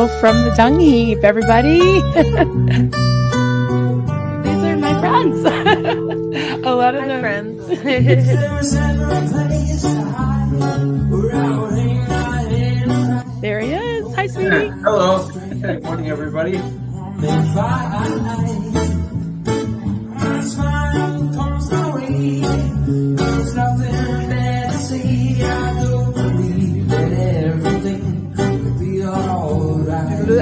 Hello from the dung heap, everybody. These are my friends. A lot of Hi, them. friends. There he is. Hi, sweetie. Hello. Good morning, everybody.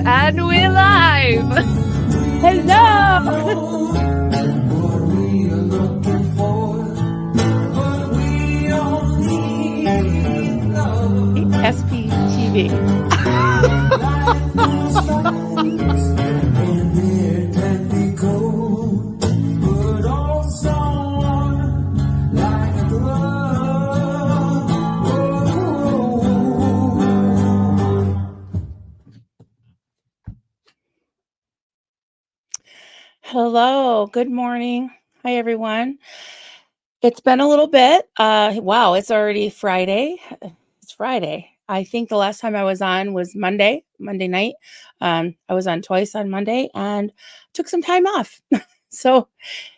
And we're live. Hello. SPTV. Hello. Good morning. Hi, everyone. It's been a little bit. Wow, it's already Friday. It's Friday. I think the last time I was on was Monday night. I was on twice on Monday and took some time off. So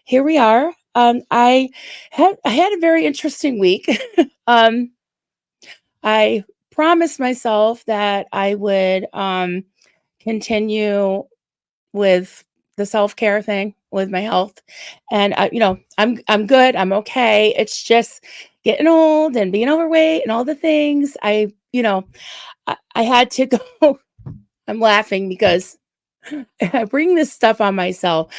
here we are. I had a very interesting week. I promised myself that I would continue with the self-care thing with my health, and I'm good. I'm okay. It's just getting old and being overweight and all the things. I had to go. I'm laughing because I bring this stuff on myself.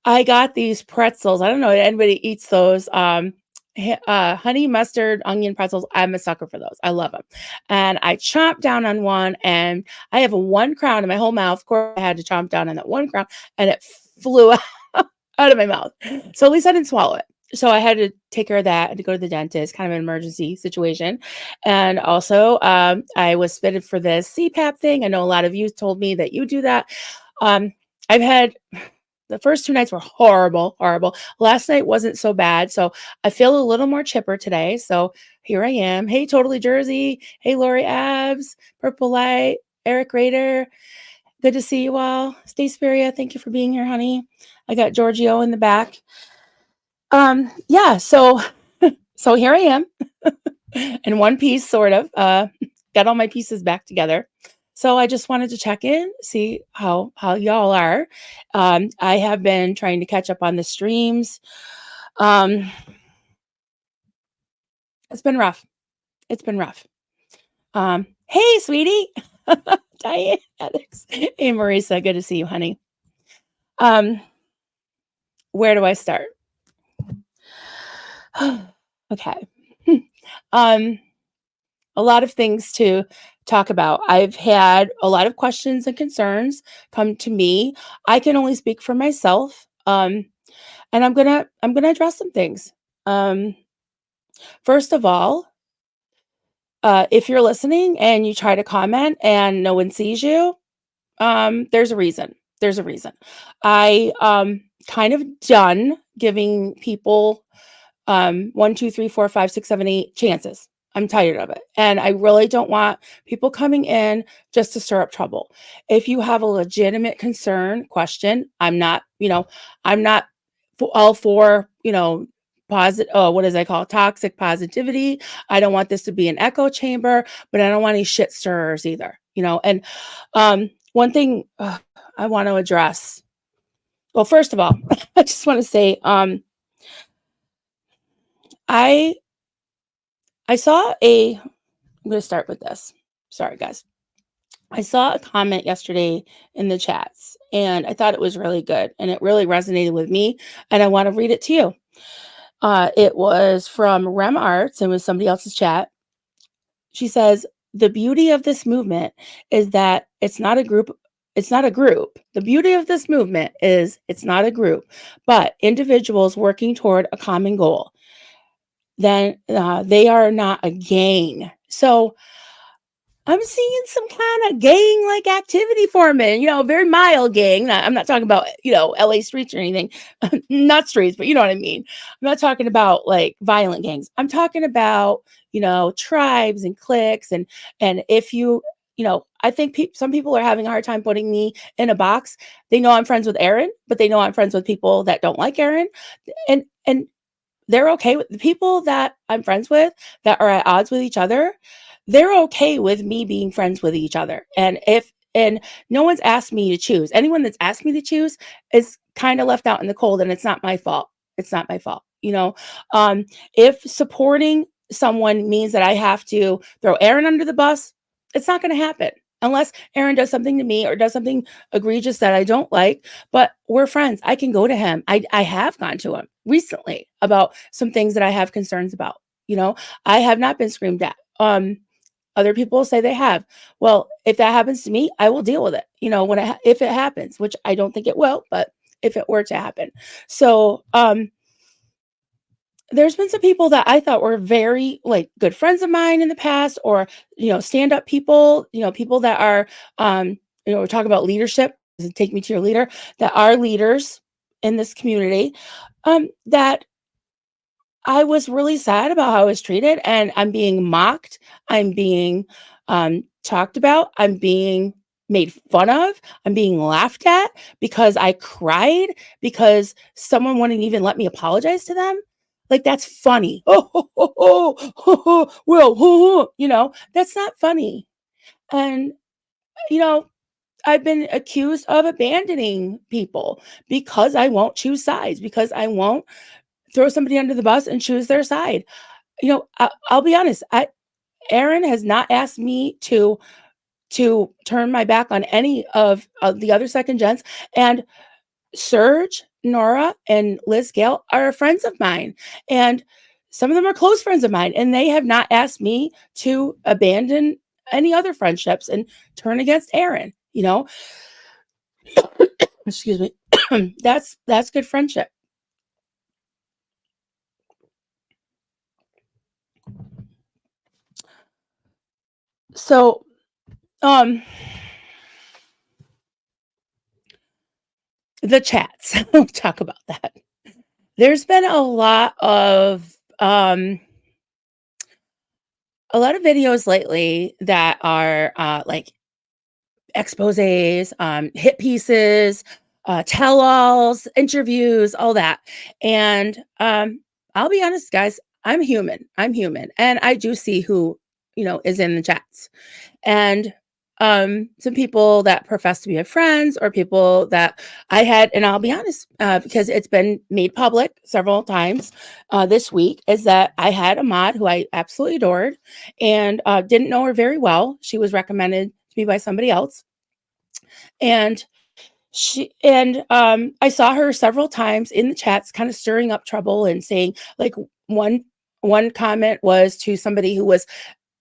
I got these pretzels. I don't know if anybody eats those. Honey mustard onion pretzels. I'm a sucker for those. I love them. And I chomped down on one, and I have a 1 crown in my whole mouth. Of course, I had to chomp down on that 1 crown, and it flew out of my mouth. So at least I didn't swallow it. So I had to take care of that. I had to go to the dentist, kind of an emergency situation. And also, I was fitted for this CPAP thing. I know a lot of you told me that you do that. I've had the first 2 nights were horrible. Last night wasn't so bad. So I feel a little more chipper today. So here I am. Hey, Totally Jersey. Hey, Lori Abs, Purple Light, Eric Rader. Good to see you all. Stay Spiria. Thank you for being here, honey. I got Giorgio in the back. Yeah, so here I am in one piece, sort of. Got all my pieces back together. So I just wanted to check in, see how y'all are. I have been trying to catch up on the streams. It's been rough. Hey, sweetie. Diane, Alex. Hey, Marisa. Good to see you, honey. Where do I start? Okay. A lot of things to talk about. I've had a lot of questions and concerns come to me. I can only speak for myself. And I'm gonna address some things. First of all, if you're listening and you try to comment and no one sees you, there's a reason. I kind of done giving people 1, 2, 3, 4, 5, 6, 7, 8 chances. I'm tired of it. And I really don't want people coming in just to stir up trouble. If you have a legitimate question, I'm not all for, what does I call it? Toxic positivity. I don't want this to be an echo chamber, but I don't want any shit stirrers either, and one thing I want to address. Well, first of all, I just want to say, I'm going to start with this. Sorry, guys. I saw a comment yesterday in the chats, and I thought it was really good, and it really resonated with me, and I want to read it to you. It was from Rem Arts, and it was somebody else's chat. She says, the beauty of this movement is that it's not a group. The beauty of this movement is it's not a group, but individuals working toward a common goal. Then they are not a gang. So I'm seeing some kind of gang-like activity forming, very mild gang. I'm not talking about, LA streets or anything, not streets, but you know what I mean. I'm not talking about like violent gangs. I'm talking about, tribes and cliques. And if you I think some people are having a hard time putting me in a box. They know I'm friends with Aaron, but they know I'm friends with people that don't like Aaron. And they're okay with the people that I'm friends with that are at odds with each other. They're okay with me being friends with each other. And no one's asked me to choose. Anyone that's asked me to choose is kind of left out in the cold, and it's not my fault. It's not my fault. If supporting someone means that I have to throw Aaron under the bus, it's not going to happen unless Aaron does something to me or does something egregious that I don't like. But we're friends. I can go to him. I have gone to him recently about some things that I have concerns about. You know, I have not been screamed at. Other people say they have. Well, if that happens to me, I will deal with it. If it happens, which I don't think it will, but if it were to happen. So, there's been some people that I thought were very like good friends of mine in the past, or stand up people, people that are, we're talking about leadership. Does it take me to your leader? That are leaders in this community. That I was really sad about how I was treated, and I'm being mocked. I'm being talked about. I'm being made fun of. I'm being laughed at because I cried because someone wouldn't even let me apologize to them. Like, that's funny. Well, that's not funny. And, you know, I've been accused of abandoning people because I won't choose sides, because I won't throw somebody under the bus and choose their side. I'll be honest. Aaron has not asked me to turn my back on any of the other second gens, and Serge, Nora, and Liz Gale are friends of mine, and some of them are close friends of mine, and they have not asked me to abandon any other friendships and turn against Aaron. Excuse me. That's good friendship. So, um, the chats. We'll talk about that. There's been a lot of videos lately that are like exposés, hit pieces, tell-alls, interviews, all that. And I'll be honest, guys, I'm human. I'm human, and I do see who is in the chats. And some people that profess to be my friends, or people that I had, and I'll be honest, because it's been made public several times this week, is that I had a mod who I absolutely adored, and didn't know her very well. She was recommended to me by somebody else, and I saw her several times in the chats, kind of stirring up trouble and saying, like, one comment was to somebody who was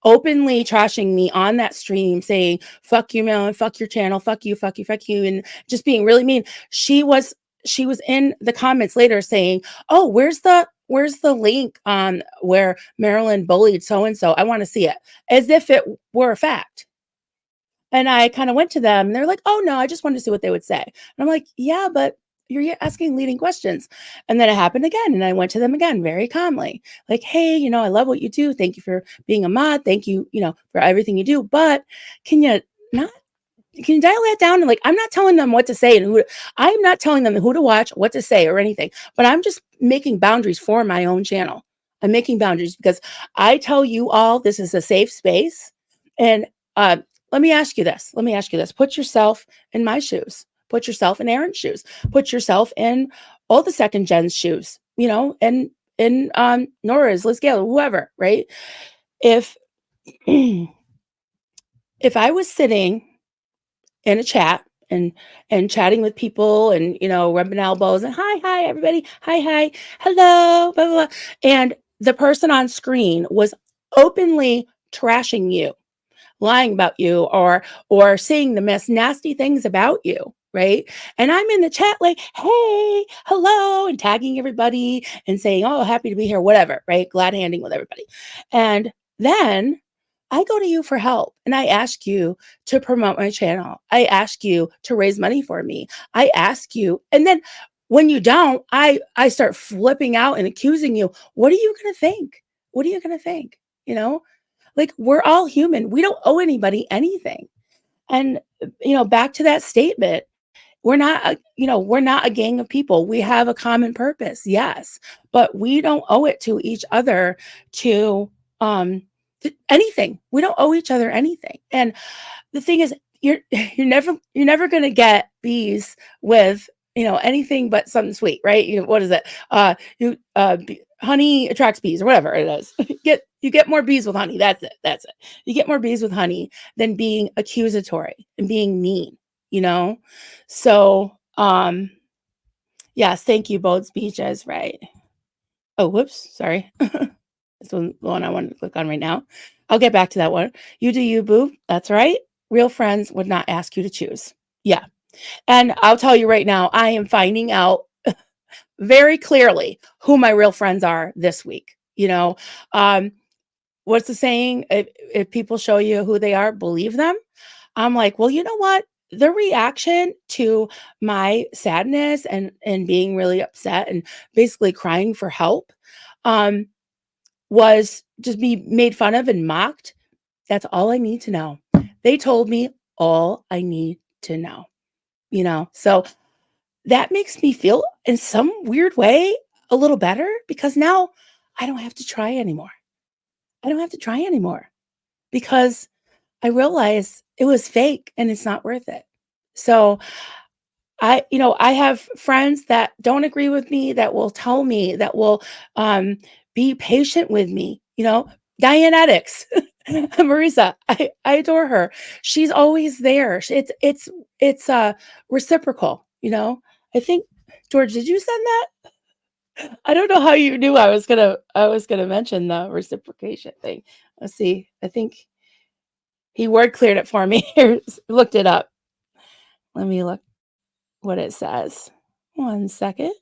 openly trashing me on that stream, saying, fuck you, Melon, fuck your channel, fuck you, fuck you, fuck you, and just being really mean. She was in the comments later saying, oh, where's the link on where Marilyn bullied so and so? I want to see it, as if it were a fact. And I kind of went to them, and they're like, oh no, I just wanted to see what they would say. And I'm like, yeah, but you're asking leading questions. And then it happened again. And I went to them again very calmly, like, hey, I love what you do. Thank you for being a mod. Thank you, for everything you do. But can you not can you dial that down? And, like, I'm not telling them what to say, and I'm not telling them who to watch, what to say, or anything, but I'm just making boundaries for my own channel. I'm making boundaries because I tell you all this is a safe space. And uh, let me ask you this. Let me ask you this. Put yourself in my shoes. Put yourself in Aaron's shoes. Put yourself in all the second gen's shoes, and in Nora's, Liz Gale, whoever, right? If if I was sitting in a chat and chatting with people, and rubbing elbows and hi everybody, hi hello, blah, blah, blah, and the person on screen was openly trashing you, lying about you, or saying the most nasty things about you, right? And I'm in the chat like, hey, hello, and tagging everybody and saying, oh, happy to be here, whatever, right? Glad handing with everybody. And then I go to you for help, and I ask you to promote my channel. I ask you to raise money for me. I ask you, and then when you don't, I start flipping out and accusing you. What are you going to think? What are you going to think? You know? Like, we're all human. We don't owe anybody anything. And, back to that statement, we're not a gang of people. We have a common purpose, yes, but we don't owe it to each other to, um, anything. We don't owe each other anything. And the thing is, you're never gonna get bees with, anything but something sweet, right? What is it? Honey attracts bees or whatever it is. You get more bees with honey. That's it. That's it. You get more bees with honey than being accusatory and being mean, you know? So, yes, thank you, both speeches, right. Oh, whoops, sorry. That's the one I wanted to click on right now. I'll get back to that one. You do you, boo. That's right. Real friends would not ask you to choose. Yeah. And I'll tell you right now, I am finding out very clearly who my real friends are this week. Um, what's the saying? If people show you who they are, believe them. I'm like, well, you know what? The reaction to my sadness and being really upset and basically crying for help um, was just be made fun of and mocked. That's all I need to know. They told me all I need to know. So that makes me feel in some weird way a little better because now I don't have to try anymore. I don't have to try anymore because I realize it was fake and it's not worth it. So I have friends that don't agree with me, that will tell me, that will be patient with me. Dianetics, Marisa, I adore her. She's always there. It's reciprocal. I think George, did you send that? I don't know how you knew I was gonna mention the reciprocation thing. Let's see. I think he word cleared it for me. Looked it up. Let me look what it says. One second.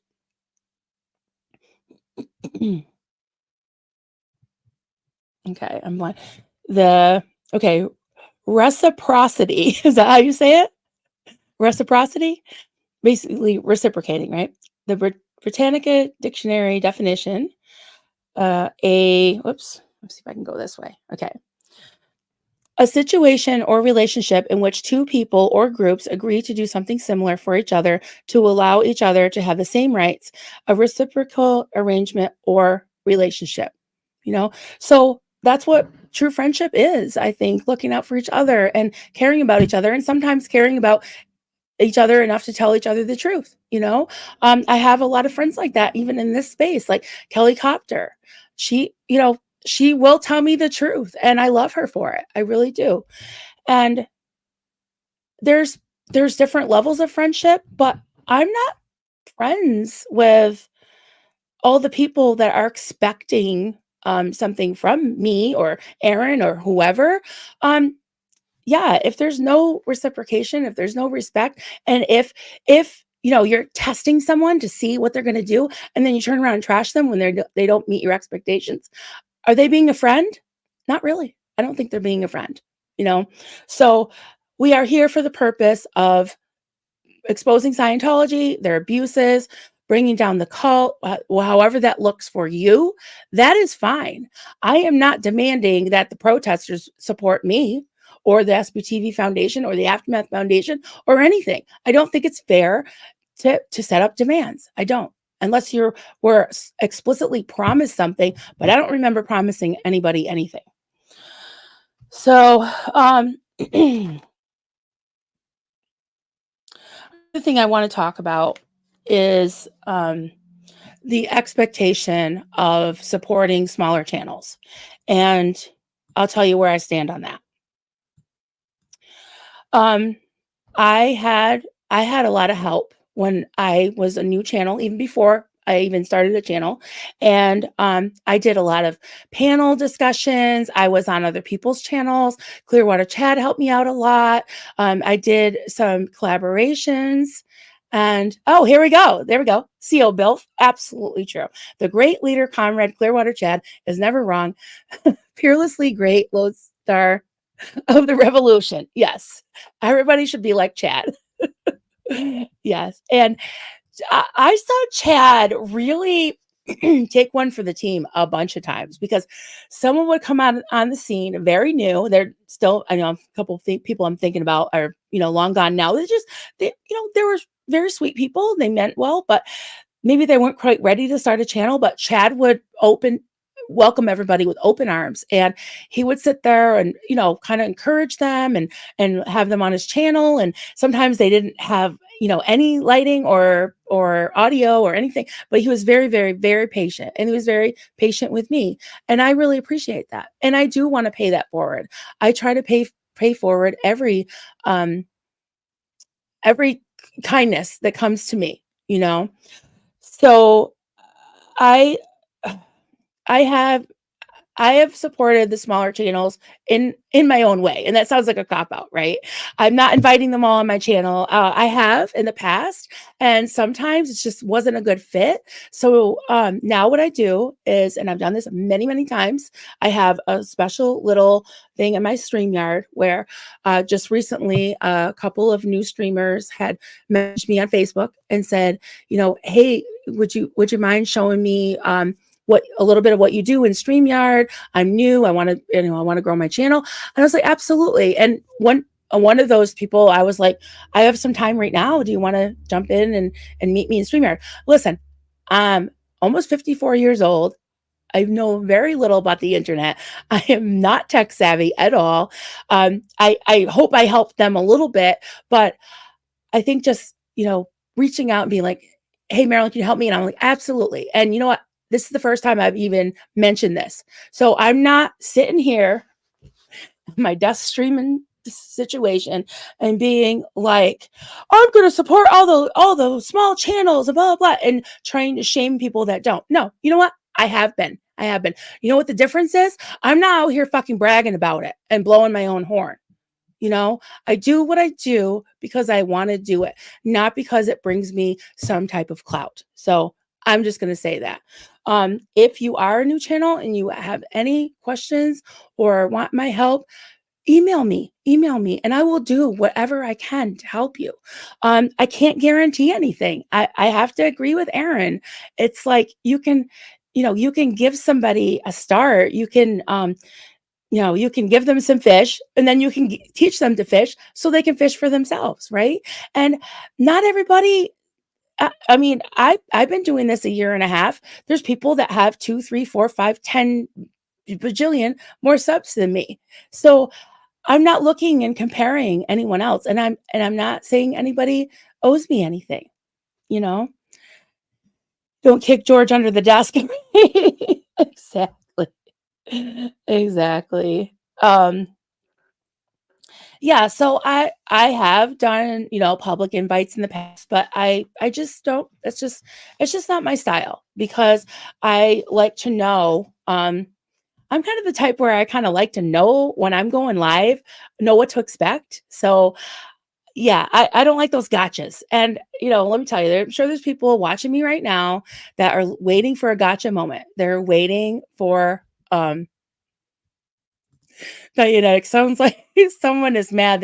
Okay, I'm like okay, reciprocity. Is that how you say it? Reciprocity? Basically reciprocating, right? The Britannica dictionary definition, let's see if I can go this way. Okay. A situation or relationship in which two people or groups agree to do something similar for each other to allow each other to have the same rights, a reciprocal arrangement or relationship. You know, so that's what true friendship is, I think, looking out for each other and caring about each other, and sometimes caring about each other enough to tell each other the truth. I have a lot of friends like that, even in this space, like Kelly Copter. She will tell me the truth, and I love her for it. I really do. And there's different levels of friendship, but I'm not friends with all the people that are expecting something from me or Aaron or whoever. Um, yeah, if there's no reciprocation, if there's no respect, and if you're testing someone to see what they're going to do, and then you turn around and trash them when they don't meet your expectations, are they being a friend? Not really. I don't think they're being a friend. You know, so we are here for the purpose of exposing Scientology, their abuses, bringing down the cult, however that looks for you, that is fine. I am not demanding that the protesters support me or the SBTV Foundation or the Aftermath Foundation or anything. I don't think it's fair to set up demands. I don't. Unless we're explicitly promised something, but I don't remember promising anybody anything. So, the thing I want to talk about is the expectation of supporting smaller channels. And I'll tell you where I stand on that. Um, I had a lot of help when I was a new channel, even before I even started a channel. And I did a lot of panel discussions. I was on other people's channels. Clearwater Chad helped me out a lot. I did some collaborations. And oh, here we go. There we go. CO Bill. Absolutely true. The great leader, comrade Clearwater Chad is never wrong. Peerlessly great, lodestar of the revolution. Yes. Everybody should be like Chad. Yes. And I saw Chad really. take one for the team a bunch of times because someone would come on the scene very new. They're still, I know a couple of people I'm thinking about are, long gone now. They were very sweet people. They meant well, but maybe they weren't quite ready to start a channel. But Chad would welcome everybody with open arms, and he would sit there and kind of encourage them and have them on his channel. And sometimes they didn't have any lighting or audio or anything, but he was very, very, very patient, and he was very patient with me, and I really appreciate that, and I do want to pay that forward. I try to pay forward every kindness that comes to me, so I I have I have supported the smaller channels in my own way, and that sounds like a cop out, right? I'm not inviting them all on my channel. I have in the past, and sometimes it just wasn't a good fit. So now what I do is, and I've done this many, many times, I have a special little thing in my StreamYard where just recently a couple of new streamers had messaged me on Facebook and said, hey, would you mind showing me what a little bit of what you do in StreamYard? I'm new. I want to grow my channel. And I was like, absolutely. And one of those people, I was like, I have some time right now. Do you want to jump in and meet me in StreamYard? Listen, I'm almost 54 years old. I know very little about the internet. I am not tech savvy at all. I hope I helped them a little bit, but I think just, reaching out and being like, hey, Marilyn, can you help me? And I'm like, absolutely. And you know what? This is the first time I've even mentioned this. So I'm not sitting here, my desk streaming situation and being like, I'm going to support all the small channels and blah, blah, blah, and trying to shame people that don't. No, you know what? I have been. You know what the difference is? I'm not out here fucking bragging about it and blowing my own horn. I do what I do because I want to do it, not because it brings me some type of clout. So I'm just going to say that. If you are a new channel and you have any questions or want my help, email me, and I will do whatever I can to help you. I can't guarantee anything. I have to agree with Aaron. It's like you can give somebody a start. You can give them some fish, and then you can teach them to fish so they can fish for themselves, right? And not everybody. I mean, I've been doing this a year and a half. There's people that have 2, 3, 4, 5, 10 bajillion more subs than me. So I'm not looking and comparing anyone else, and I'm not saying anybody owes me anything. You know, don't kick George under the desk. Exactly. Exactly. Yeah, so I have done, public invites in the past, but I just don't, it's just not my style because I like to know, I'm kind of the type where I kind of like to know when I'm going live, know what to expect. So yeah, I don't like those gotchas. And let me tell you, I'm sure there's people watching me right now that are waiting for a gotcha moment. They're waiting for it sounds like someone is mad.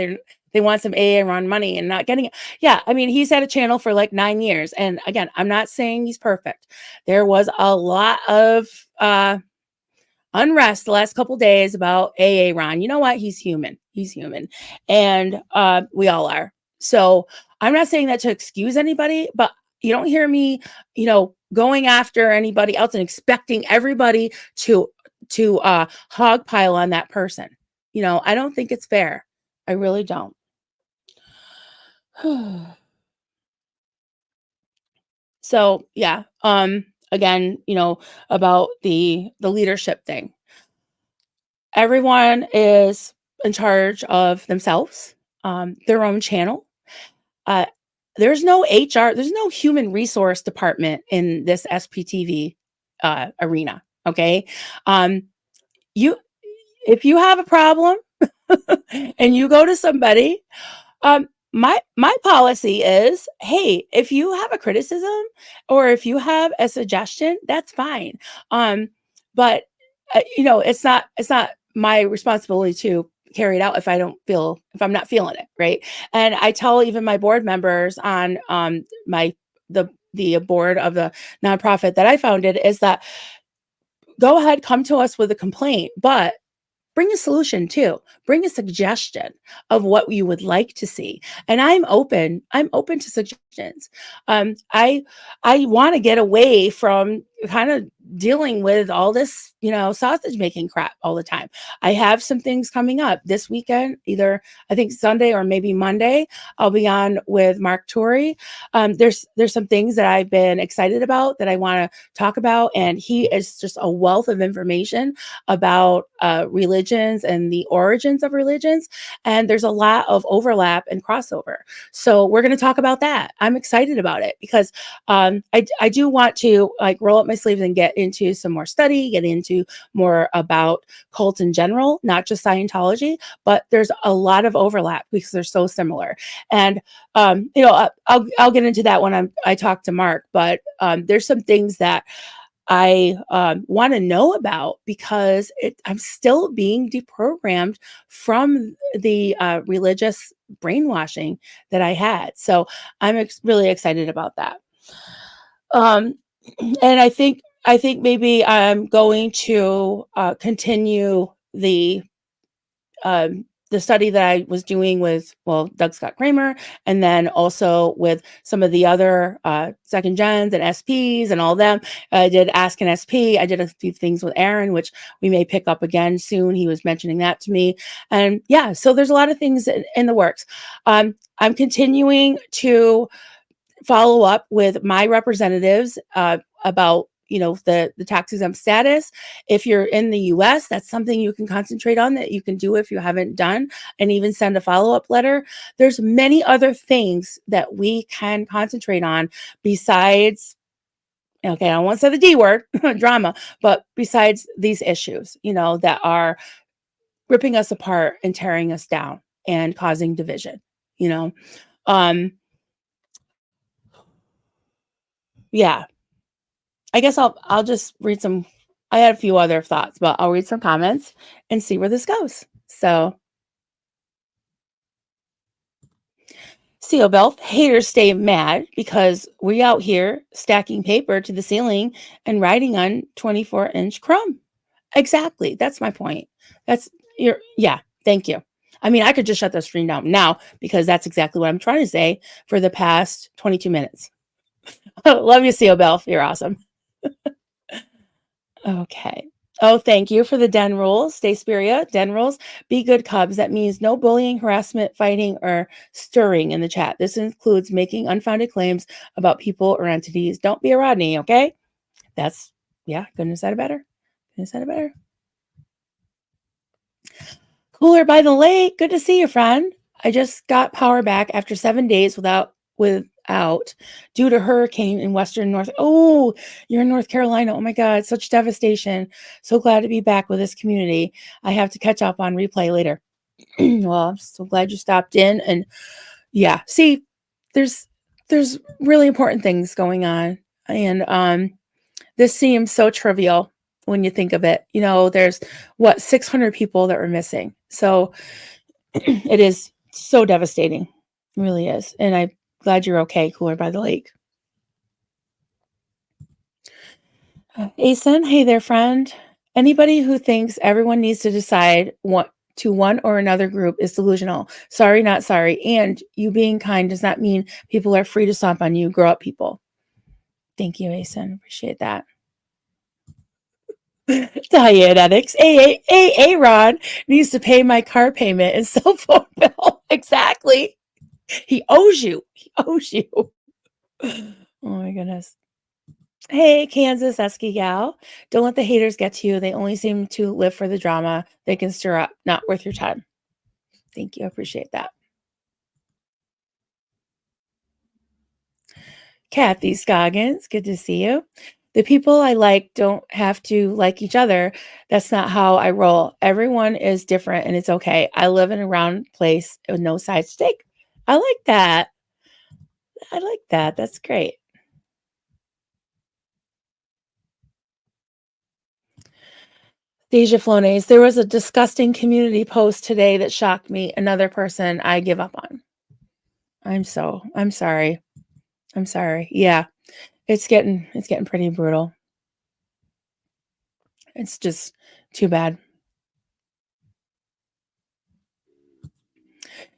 They want some AA money and not getting it. Yeah, I mean, he's had a channel for like 9 years. And again, I'm not saying he's perfect. There was a lot of unrest the last couple days about AA Ron. You know what? He's human. He's human. And we all are. So I'm not saying that to excuse anybody, but you don't hear me, going after anybody else and expecting everybody to hog pile on that person. I don't think it's fair. I really don't. So yeah, again, about the leadership thing. Everyone is in charge of themselves, their own channel. Uh, there's no HR, there's no human resource department in this SPTV arena. Okay. Um, you if you have a problem and you go to somebody, my policy is, hey, if you have a criticism or if you have a suggestion, that's fine. But it's not my responsibility to carry it out if I'm not feeling it, right? And I tell even my board members on my the the board of the nonprofit that I founded is that go ahead, come to us with a complaint, but bring a solution too. Bring a suggestion of what you would like to see. And I'm open to suggestions. I want to get away from kind of dealing with all this, sausage making crap all the time. I have some things coming up this weekend, either I think Sunday or maybe Monday. I'll be on with Mark Torrey. There's some things that I've been excited about that I want to talk about, and he is just a wealth of information about religions and the origins of religions. And there's a lot of overlap and crossover. So we're going to talk about that. I'm excited about it because I do want to like roll up my sleeves and get into some more study, get into more about cults in general, not just Scientology, but there's a lot of overlap because they're so similar. And I'll get into that when I talk to Mark. But there's some things that I want to know about because I'm still being deprogrammed from the religious brainwashing that I had. So I'm really excited about that. Um, and I think maybe I'm going to continue the study that I was doing with, Doug Scott Kramer, and then also with some of the other second gens and SPs and all them. I did Ask an SP. I did a few things with Aaron, which we may pick up again soon. He was mentioning that to me. And yeah, so there's a lot of things in the works. I'm continuing to follow up with my representatives about the tax exempt status. If you're in the US, that's something you can concentrate on, that you can do if you haven't done, and even send a follow-up letter. There's many other things that we can concentrate on besides, okay, I don't want to say the D word, drama, but besides these issues, that are ripping us apart and tearing us down and causing division, you know. Um, yeah, I guess I'll just read some. I had a few other thoughts, but I'll read some comments and see where this goes. So, CO Belt haters stay mad because we out here stacking paper to the ceiling and writing on 24-inch chrome. Exactly. That's my point. That's yeah. Thank you. I mean, I could just shut the screen down now because that's exactly what I'm trying to say for the past 22 minutes. Love you, CO Belt. You're awesome. Okay. Oh, thank you for the den rules. Stay Spiria, den rules. Be good cubs. That means no bullying, harassment, fighting, or stirring in the chat. This includes making unfounded claims about people or entities. Don't be a Rodney, okay? Yeah, couldn't have said it better. Couldn't have said it better. Cooler by the lake. Good to see you, friend. I just got power back after 7 days without due to hurricane in western North. Oh, you're in North Carolina. Oh my God, such devastation. So glad to be back with this community. I have to catch up on replay later. Well, I'm so glad you stopped in. And yeah, see, there's really important things going on. And this seems so trivial when you think of it. There's 600 people that were missing. So it is so devastating. It really is. And I'm glad you're okay, cooler by the lake. Asen, hey there, friend. Anybody who thinks everyone needs to decide what to one or another group is delusional. Sorry, not sorry. And you being kind does not mean people are free to stomp on you. Grow up, people. Thank you, Asen. Appreciate that. Dianetics. Ron needs to pay my car payment and cell phone bill. Exactly. He owes you. He owes you. Oh my goodness. Hey, Kansas Esky gal. Don't let the haters get to you. They only seem to live for the drama they can stir up. Not worth your time. Thank you. I appreciate that. Kathy Scoggins, good to see you. The people I like don't have to like each other. That's not how I roll. Everyone is different and it's okay. I live in a round place with no side stake. I like that. I like that. That's great. Deja Flones, there was a disgusting community post today that shocked me. Another person I give up on. I'm sorry. I'm sorry. Yeah. It's getting pretty brutal. It's just too bad.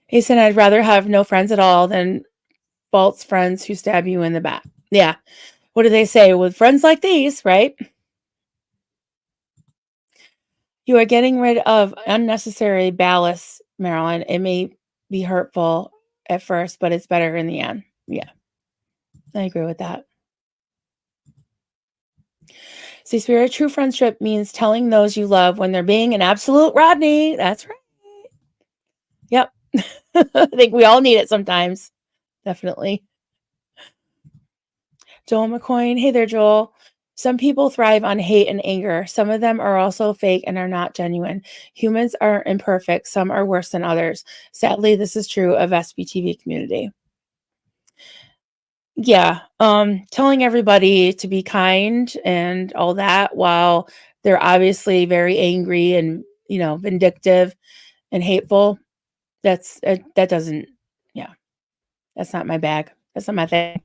He said, "I'd rather have no friends at all than false friends who stab you in the back." Yeah. What do they say? With friends like these, right? You are getting rid of unnecessary ballast, Marilyn. It may be hurtful at first, but it's better in the end. Yeah, I agree with that. See, spirit true friendship means telling those you love when they're being an absolute Rodney. That's right. Yep. I think we all need it sometimes. Definitely. Joel McCoy. Hey there, Joel. Some people thrive on hate and anger. Some of them are also fake and are not genuine. Humans are imperfect. Some are worse than others. Sadly, this is true of SBTV community. Yeah, telling everybody to be kind and all that while they're obviously very angry and, vindictive and hateful, that doesn't yeah, that's not my bag. That's not my thing.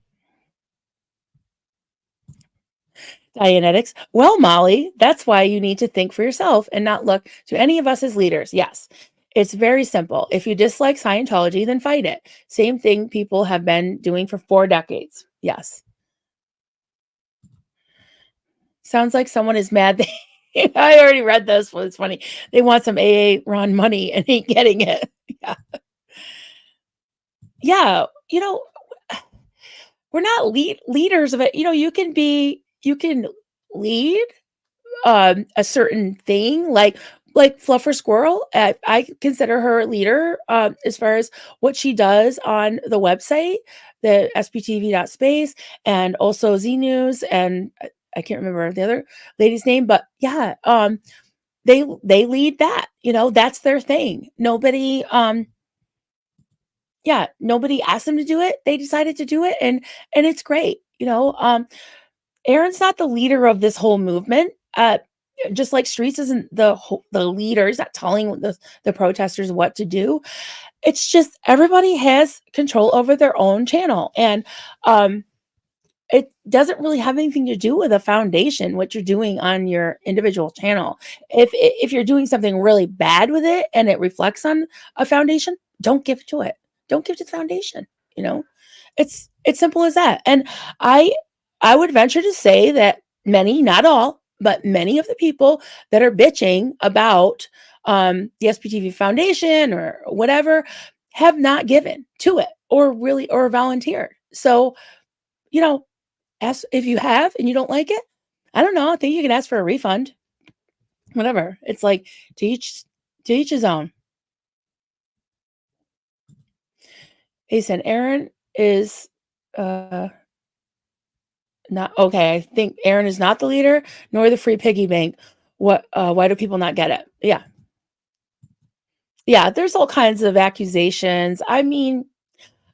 Dianetics. Well, Molly, that's why you need to think for yourself and not look to any of us as leaders. Yes. It's very simple. If you dislike Scientology, then fight it. Same thing people have been doing for 4 decades. Yes. Sounds like someone is mad. I already read this one. It's funny. They want some AA run money and ain't getting it. Yeah. Yeah. We're not leaders of it. You can lead a certain thing like Fluffer Squirrel. I consider her a leader as far as what she does on the website, the sptv.space, and also Z News, and I can't remember the other lady's name, but yeah, they lead that. That's their thing. Nobody asked them to do it. They decided to do it, and it's great. Aaron's not the leader of this whole movement. Just like Streets isn't the leader. He's not telling the protesters what to do. It's just everybody has control over their own channel, and it doesn't really have anything to do with a foundation. What you're doing on your individual channel. If you're doing something really bad with it and it reflects on a foundation, don't give to it. Don't give to the foundation. You know, it's simple as that. And I I would venture to say that many, not all, but many of the people that are bitching about the SPTV Foundation or whatever have not given to it or volunteered. So, you know, ask if you have and you don't like it. I don't know. I think you can ask for a refund. Whatever. It's like to each his own. He said Aaron is uh not okay. I think Aaron is not the leader nor the free piggy bank. Why do people not get it? Yeah. Yeah, there's all kinds of accusations. I mean,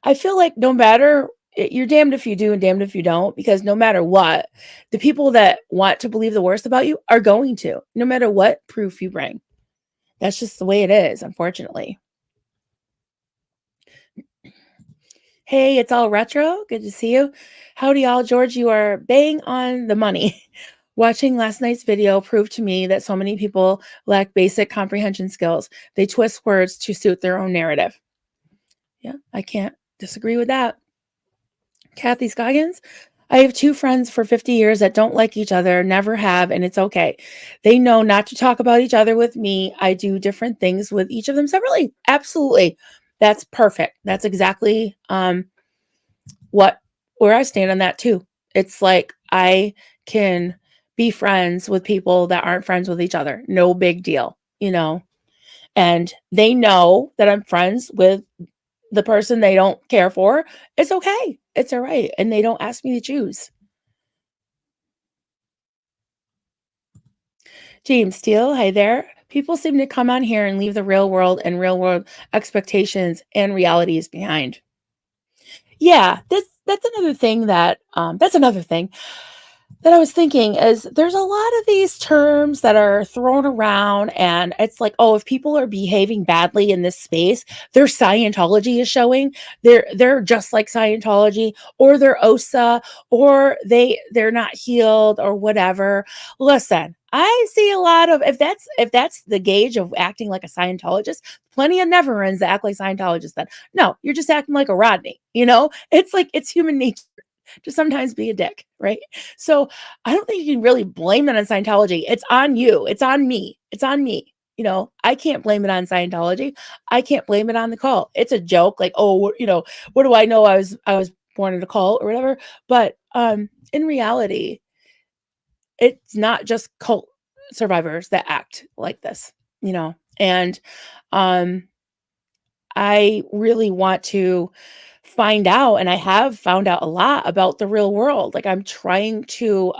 I feel like no matter you're damned if you do and damned if you don't, because no matter what, the people that want to believe the worst about you are going to, no matter what proof you bring. That's just the way it is, unfortunately. Hey, it's all retro. Good to see you. Howdy, all. George, you are bang on the money. Watching last night's video proved to me that so many people lack basic comprehension skills. They twist words to suit their own narrative. Yeah, I can't disagree with that. Kathy Scoggins, I have 2 friends for 50 years that don't like each other, never have, and it's okay. They know not to talk about each other with me. I do different things with each of them separately. Absolutely. That's perfect. That's exactly what where I stand on that too. It's like I can be friends with people that aren't friends with each other. No big deal. And they know that I'm friends with the person they don't care for. It's okay. It's all right. And they don't ask me to choose. James Steele, hi there. People seem to come on here and leave the real world and real world expectations and realities behind. Yeah, that's another thing. that I was thinking is there's a lot of these terms that are thrown around, and it's like, oh, if people are behaving badly in this space, their Scientology is showing. They're just like Scientology, or they're OSA, or they're not healed, or whatever. Listen, I see a lot of if that's the gauge of acting like a Scientologist, plenty of never ends that act like Scientologists. Then no, you're just acting like a Rodney. It's like it's human nature to sometimes be a dick, right? So I don't think you can really blame that on Scientology. It's on you. It's on me. It's on me. I can't blame it on Scientology. I can't blame it on the cult. It's a joke, like, oh, what do I know? I was born in a cult or whatever. But in reality, it's not just cult survivors that act like this. And um I really want to find out, and I have found out a lot about the real world. Like I'm trying to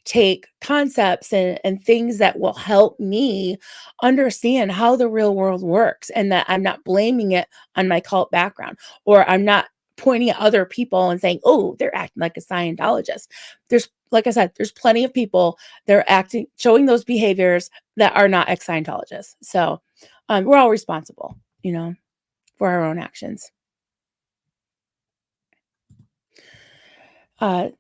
take concepts and things that will help me understand how the real world works, and that I'm not blaming it on my cult background, or I'm not pointing at other people and saying, oh, they're acting like a Scientologist. There's, like I said, there's plenty of people that are showing those behaviors that are not ex-Scientologists. So we're all responsible, for our own actions. Uh,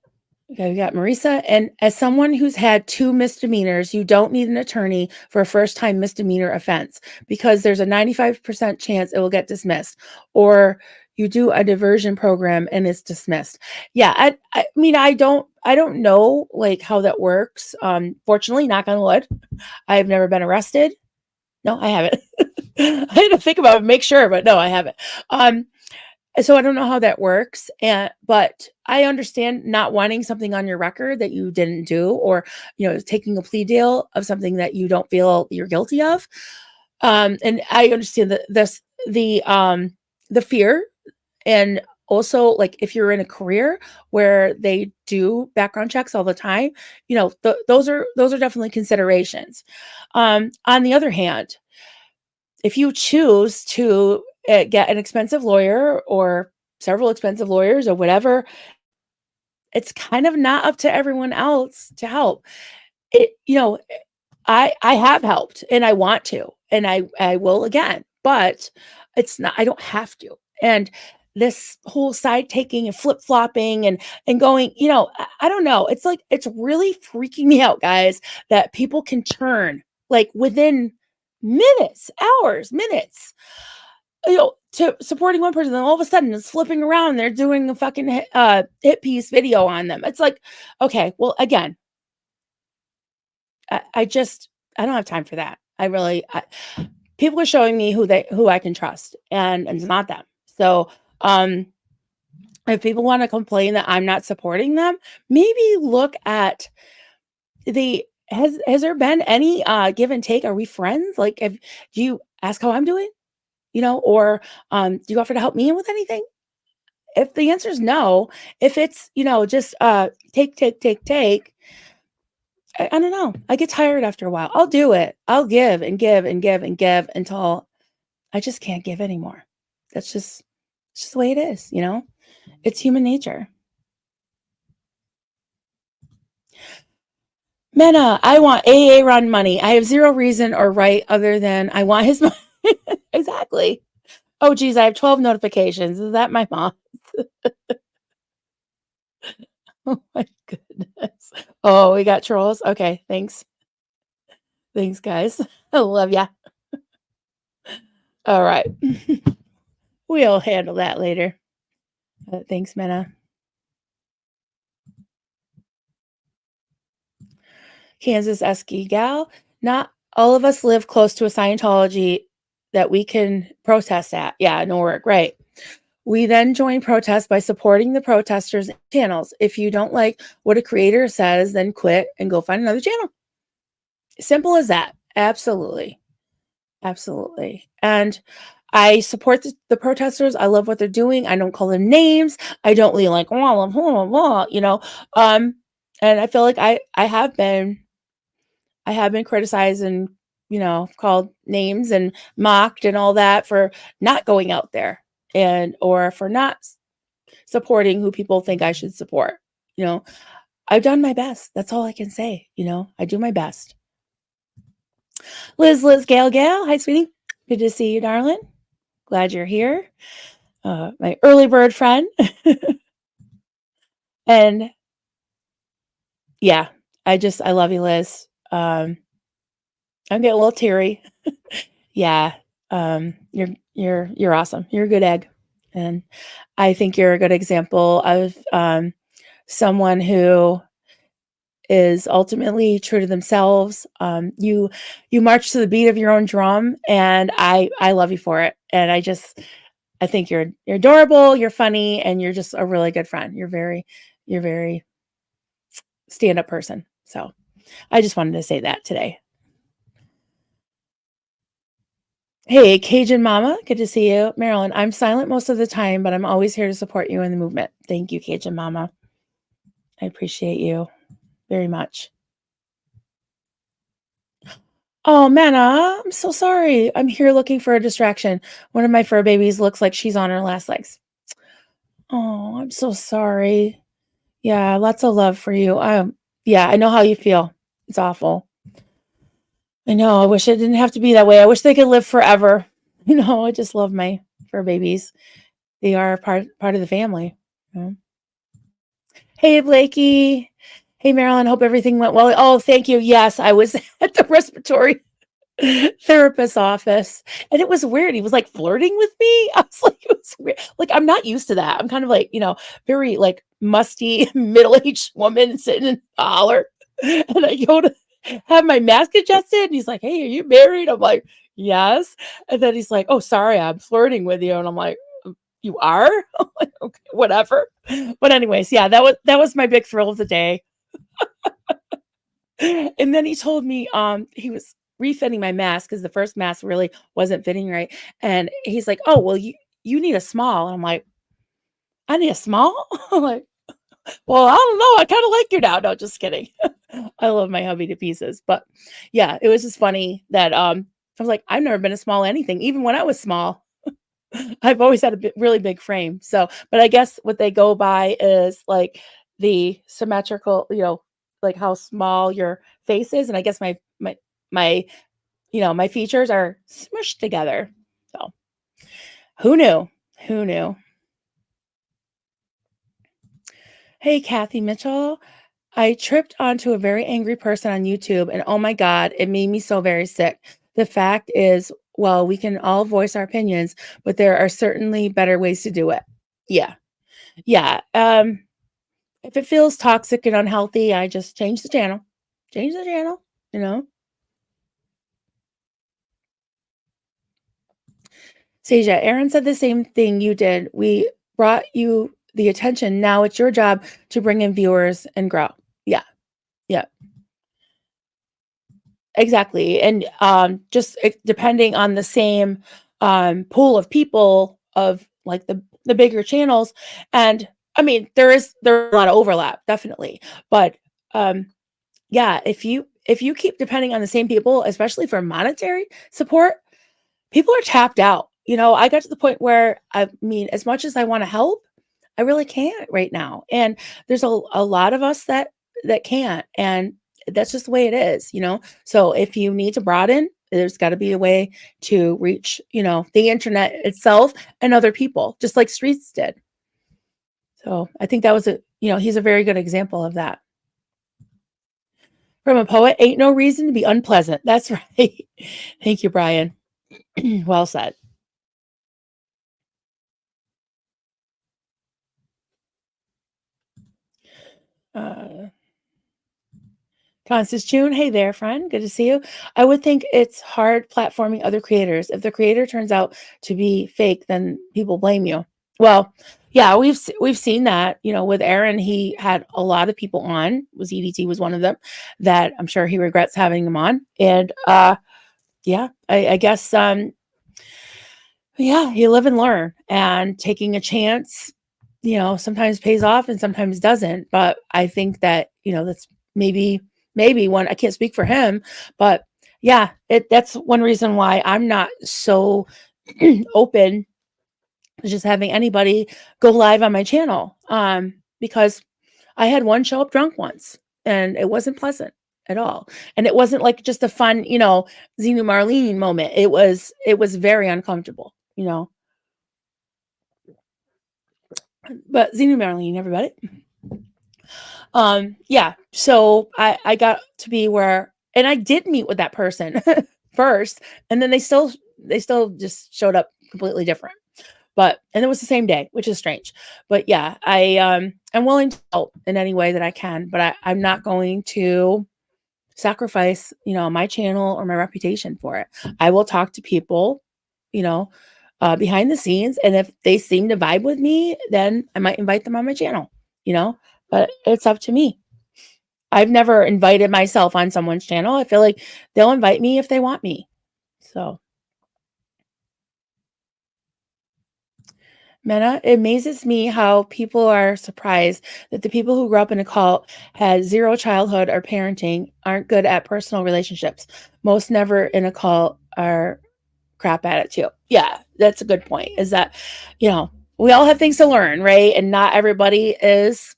okay, we got Marisa. And as someone who's had 2 misdemeanors, you don't need an attorney for a first time misdemeanor offense because there's a 95% chance it will get dismissed, or you do a diversion program and it's dismissed. Yeah, I mean, I don't know like how that works. Fortunately, knock on wood, I've never been arrested. No, I haven't. I had to think about it, make sure, but no, I haven't. Um, So I don't know how that works, but I understand not wanting something on your record that you didn't do, or taking a plea deal of something that you don't feel you're guilty of. And I understand that the fear, and also like if you're in a career where they do background checks all the time, those are definitely considerations. On the other hand, if you choose to get an expensive lawyer or several expensive lawyers or whatever, it's kind of not up to everyone else to help. I have helped and I want to, and I will again, but it's not, I don't have to. And this whole side taking and flip flopping and going, I don't know. It's like it's really freaking me out, guys, that people can turn like within minutes, hours, minutes, to supporting one person, then all of a sudden it's flipping around. And they're doing a fucking hit piece video on them. It's like, okay, well, again, I don't have time for that. People are showing me who I can trust, and it's not them. So, um, if people want to complain that I'm not supporting them, maybe look at has there been any give and take? Are we friends? Like, do you ask how I'm doing? Or do you offer to help me with anything? If the answer is no, if it's just take, I don't know. I get tired after a while. I'll do it. I'll give and give and give and give until I just can't give anymore. It's just the way it is. It's human nature. Mena, I want AA run money. I have zero reason or right other than I want his money. Exactly. Oh geez, I have 12 notifications. Is that my mom? Oh my goodness. Oh, we got trolls. Okay, thanks. Thanks, guys. I love ya. All right. We'll handle that later. Thanks, Mena. Kansas Esky gal. Not all of us live close to a Scientology that we can protest at. Yeah, no work. Right. We then join protests by supporting the protesters' channels. If you don't like what a creator says, then quit and go find another channel. Simple as that. Absolutely. Absolutely. And I support the protesters. I love what they're doing. I don't call them names. I don't really like, blah, blah, blah. And I feel like I have been criticized and, called names and mocked and all that for not going out there, or for not supporting who people think I should support. You know, I've done my best. That's all I can say. I do my best. Liz, Gail. Hi, sweetie. Good to see you, darling. Glad you're here. My early bird friend. And yeah, I love you, Liz. I'm getting a little teary. Yeah. You're awesome. You're a good egg. And I think you're a good example of someone who is ultimately true to themselves. You march to the beat of your own drum, and I love you for it. And I think you're adorable, you're funny, and you're just a really good friend. You're very stand up person. So I just wanted to say that today. Hey, Cajun Mama, good to see you. Marilyn, I'm silent most of the time, but I'm always here to support you in the movement. Thank you, Cajun Mama. I appreciate you very much. Oh, Manna, I'm so sorry. I'm here looking for a distraction. One of my fur babies looks like she's on her last legs. Oh, I'm so sorry. Yeah, lots of love for you. Yeah, I know how you feel. It's awful. I know. I wish it didn't have to be that way. I wish they could live forever. I just love my fur babies. They are part of the family. you know. Hey, Blakey. Hey, Marilyn. Hope everything went well. Oh, thank you. Yes, I was at the respiratory therapist's office, and it was weird. He was like flirting with me. I was like, it was weird. Like, I'm not used to that. I'm kind of like, very like musty middle-aged woman sitting in a holler. And I go to have my mask adjusted, and he's like, "Hey, are you married?" I'm like, "Yes." And then he's like, "Oh, sorry, I'm flirting with you." And I'm like, "You are?" I'm like, "Okay, whatever." But anyways, yeah, that was my big thrill of the day. And then he told me he was refitting my mask because the first mask really wasn't fitting right. And he's like, "Oh, well, you need a small." And I'm like, "I need a small?" I'm like, "Well, I don't know. I kind of like you now." No, just kidding. I love my hubby to pieces. But yeah, it was just funny that I was like, I've never been a small anything, even when I was small. I've always had a really big frame. So, but I guess what they go by is like the symmetrical, like how small your face is. And I guess my, my features are smushed together. So who knew? Who knew? Hey, Kathy Mitchell. I tripped onto a very angry person on YouTube, and oh my God, it made me so very sick. The fact is, well, we can all voice our opinions, but there are certainly better ways to do it. Yeah. Yeah. If it feels toxic and unhealthy, I just change the channel. Change the channel, you know. Seja, Aaron said the same thing you did. We brought you the attention. Now it's your job to bring in viewers and grow. Yeah. Yeah. Exactly. And just depending on the same pool of people of like the bigger channels. And I mean, there's a lot of overlap, definitely. But yeah, if you keep depending on the same people, especially for monetary support, people are tapped out. I got to the point where, I mean, as much as I want to help, I really can't right now. And there's a lot of us that can't. And that's just the way it is. So if you need to broaden, there's got to be a way to reach, the internet itself and other people, just like Streets did. So I think that was he's a very good example of that. From a poet, ain't no reason to be unpleasant. That's right. Thank you, Brian. Well said. Uh, Constance June, hey there, friend. Good to see you. I would think it's hard platforming other creators. If the creator turns out to be fake, then people blame you. Well, yeah, we've seen that. With Aaron, he had a lot of people on. Was EDT was one of them that I'm sure he regrets having them on. And yeah, I guess yeah, you live and learn, and taking a chance, sometimes pays off and sometimes doesn't. But I think that, that's maybe one, I can't speak for him, but yeah, that's one reason why I'm not so open to just having anybody go live on my channel. Because I had one show up drunk once, and it wasn't pleasant at all. And it wasn't like just a fun, Xenu Marlene moment. It was very uncomfortable, But Xenu Marlene, everybody. Yeah. So I got to be where, and I did meet with that person first, and then they still just showed up completely different. But and it was the same day, which is strange. But yeah, I'm willing to help in any way that I can, but I'm not going to sacrifice, my channel or my reputation for it. I will talk to people, you know, behind the scenes, and if they seem to vibe with me, then I might invite them on my channel, you know. But it's up to me. I've never invited myself on someone's channel. I feel like they'll invite me if they want me. So, Mena, it amazes me how people are surprised that the people who grew up in a cult had zero childhood or parenting aren't good at personal relationships. Most never in a cult are crap at it too. Yeah, that's a good point. Is that, we all have things to learn, right? And not everybody is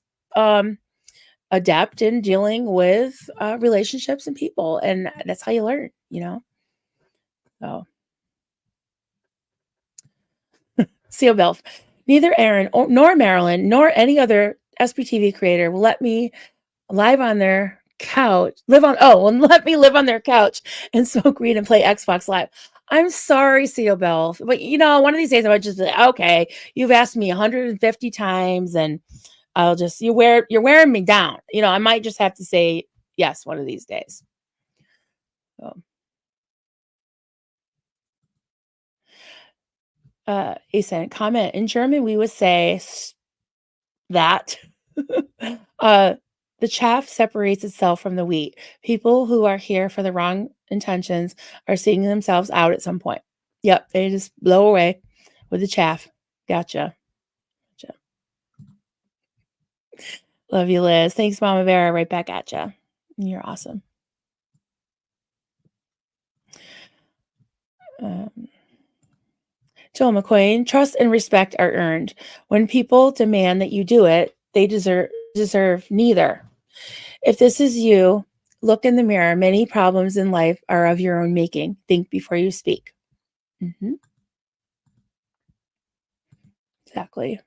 adept in dealing with relationships and people. And that's how you learn. So, Seal Belf. Neither Aaron nor Marilyn nor any other SBTV creator will let me live on their couch, let me live on their couch and smoke weed and play Xbox Live. I'm sorry, Seal Bell, but one of these days I might just be like, okay, you've asked me 150 times, and you're wearing me down. I might just have to say yes one of these days. So, Asen, comment in German, we would say that uh, the chaff separates itself from the wheat. People who are here for the wrong intentions are seeing themselves out at some point. Yep, they just blow away with the chaff. Gotcha. Gotcha. Love you, Liz. Thanks, Mama Bear. Right back at you. You're awesome. Um, Joel McQueen, trust and respect are earned. When people demand that you do it, they deserve neither. If this is you, look in the mirror. Many problems in life are of your own making. Think before you speak. Mhm, exactly.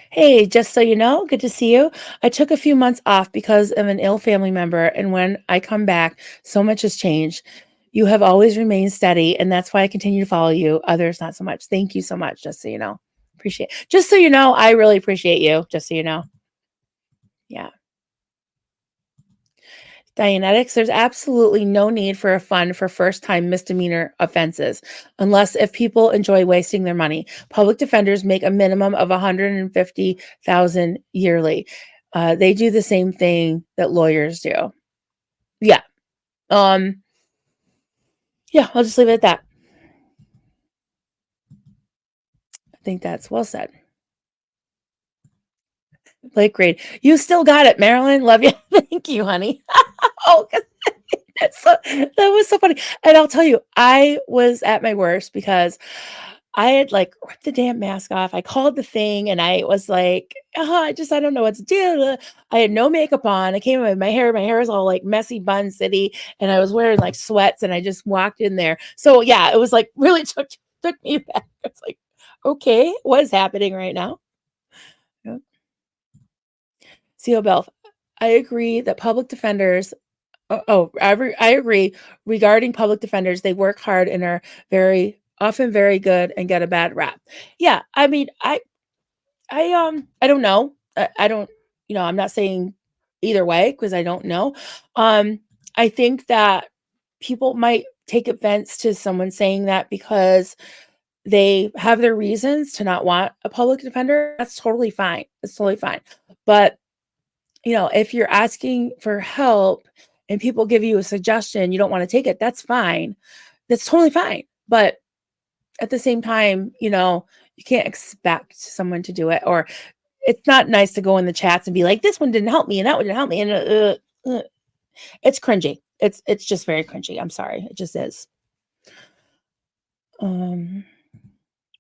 Hey, just so you know, good to see you. I took a few months off because of an ill family member, and when I come back, so much has changed. You have always remained steady, and that's why I continue to follow you. Others, not so much. Thank you so much, just so you know. Appreciate Just so you know, I really appreciate you, just so you know. Yeah. Dianetics, there's absolutely no need for a fund for first time misdemeanor offenses, unless if people enjoy wasting their money. Public defenders make a minimum of 150,000 yearly. They do the same thing that lawyers do. Yeah. Um, yeah, I'll just leave it at that. I think that's well said. Blake Grade, you still got it, Marilyn. Love you. Thank you, honey. Oh, that was so funny. And I'll tell you, I was at my worst because I had like ripped the damn mask off. I called the thing and I was like, oh, I don't know what to do. I had no makeup on. I came in with my hair was all like messy bun city, and I was wearing like sweats, and I just walked in there. So yeah, it was like really took me back. It's like, okay, what is happening right now? Yeah. CO Bell, I agree that public defenders I agree. Regarding public defenders, they work hard and are often very good and get a bad rap. Yeah, I mean, I don't know. I don't, I'm not saying either way because I don't know. Um, I think that people might take offense to someone saying that because they have their reasons to not want a public defender. That's totally fine. It's totally fine. But if you're asking for help and people give you a suggestion, you don't want to take it, that's fine. That's totally fine. But at the same time, you can't expect someone to do it. Or it's not nice to go in the chats and be like, this one didn't help me and that one didn't help me. And it's cringy. It's just very cringy. I'm sorry. It just is. Um,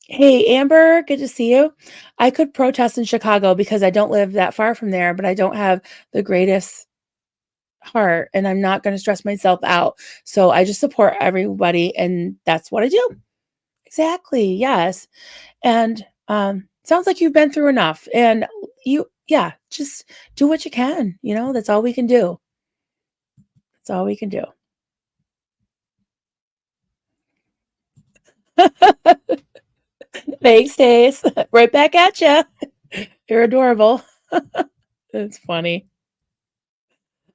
Hey, Amber, good to see you. I could protest in Chicago because I don't live that far from there, but I don't have the greatest heart and I'm not going to stress myself out. So I just support everybody and that's what I do. Exactly. Yes. And sounds like you've been through enough and yeah, just do what you can. That's all we can do. That's all we can do. Thanks, Stace. Right back at you. You're adorable. It's funny.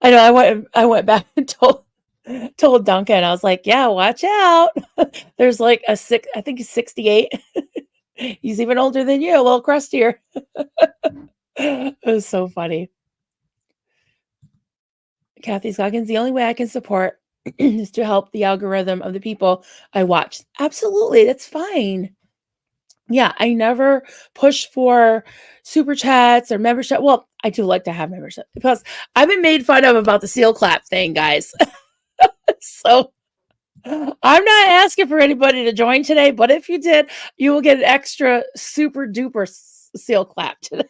I know. I went back and told Duncan. I was like, "Yeah, watch out. There's like a six. I think he's 68. He's even older than you. A little crustier." It was so funny. Kathy Scoggins. The only way I can support is to help the algorithm of the people I watch. Absolutely, that's fine. Yeah, I never push for super chats or membership. Well, I do like to have membership because I've been made fun of about the seal clap thing, guys. So I'm not asking for anybody to join today, but if you did, you will get an extra super duper seal clap today.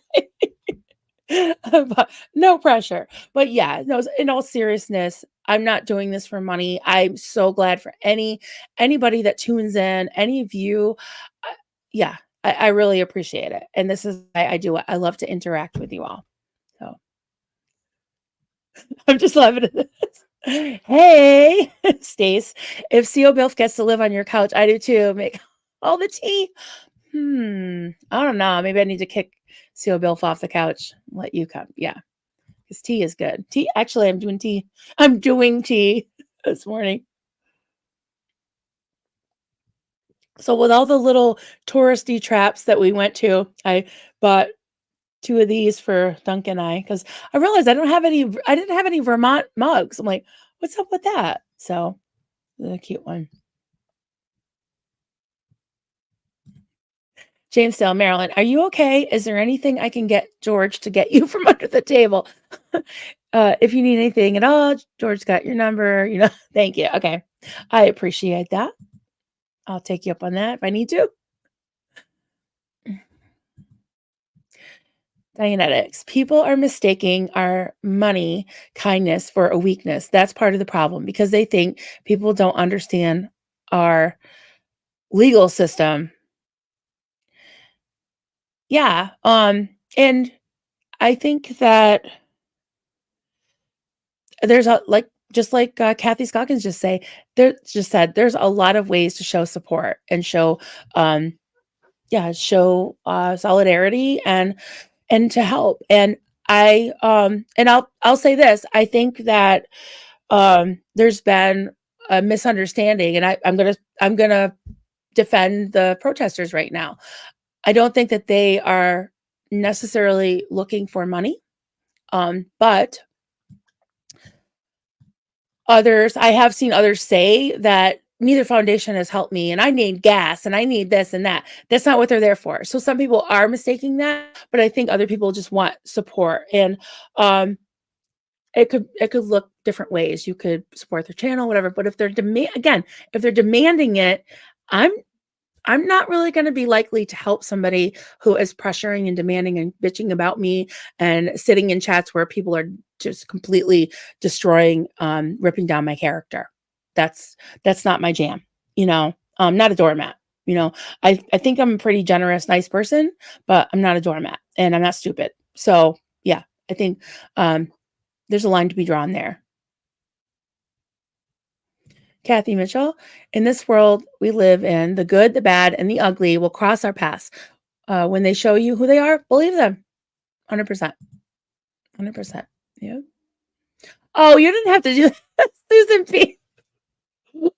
But no pressure. But yeah, no, in all seriousness, I'm not doing this for money. I'm so glad for anybody that tunes in, any of you. Uh, yeah, I really appreciate it. And this is why I do it. I love to interact with you all. So I'm just loving it. Hey, Stace, if CO Bilf gets to live on your couch, I do too. Make all the tea. I don't know. Maybe I need to kick CO Bilf off the couch. Let you come. Yeah, because tea is good. Tea. Actually, I'm doing tea. I'm doing tea this morning. So with all the little touristy traps that we went to, I bought two of these for Dunk and I because I realized I didn't have any Vermont mugs. I'm like, what's up with that? So the cute one. Jamestown, Maryland. Are you okay? Is there anything I can get George to get you from under the table? If you need anything at all, George got your number. Thank you. Okay. I appreciate that. I'll take you up on that if I need to. Dianetics. People are mistaking our money kindness for a weakness. That's part of the problem because they think people don't understand our legal system. Yeah. And I think that there's a like just like Kathy Scoggins just said, there's a lot of ways to show support and um, show solidarity and to help. And I'll say this: I think that there's been a misunderstanding, and I'm gonna defend the protesters right now. I don't think that they are necessarily looking for money, but I have seen others say that neither foundation has helped me and I need gas and I need this and that. That's not what they're there for. So some people are mistaking that, but I think other people just want support. And um it could look different ways. You could support their channel, whatever. But if they're demanding it, I'm I'm not really going to be likely to help somebody who is pressuring and demanding and bitching about me and sitting in chats where people are just completely destroying, ripping down my character. That's not my jam. Not a doormat. You know, I think I'm a pretty generous, nice person, but I'm not a doormat and I'm not stupid. So yeah, I think there's a line to be drawn there. Kathy Mitchell, in this world we live in, the good, the bad, and the ugly will cross our paths. When they show you who they are, believe them. 100%. 100%. Yeah. Oh, you didn't have to do that, Susan P.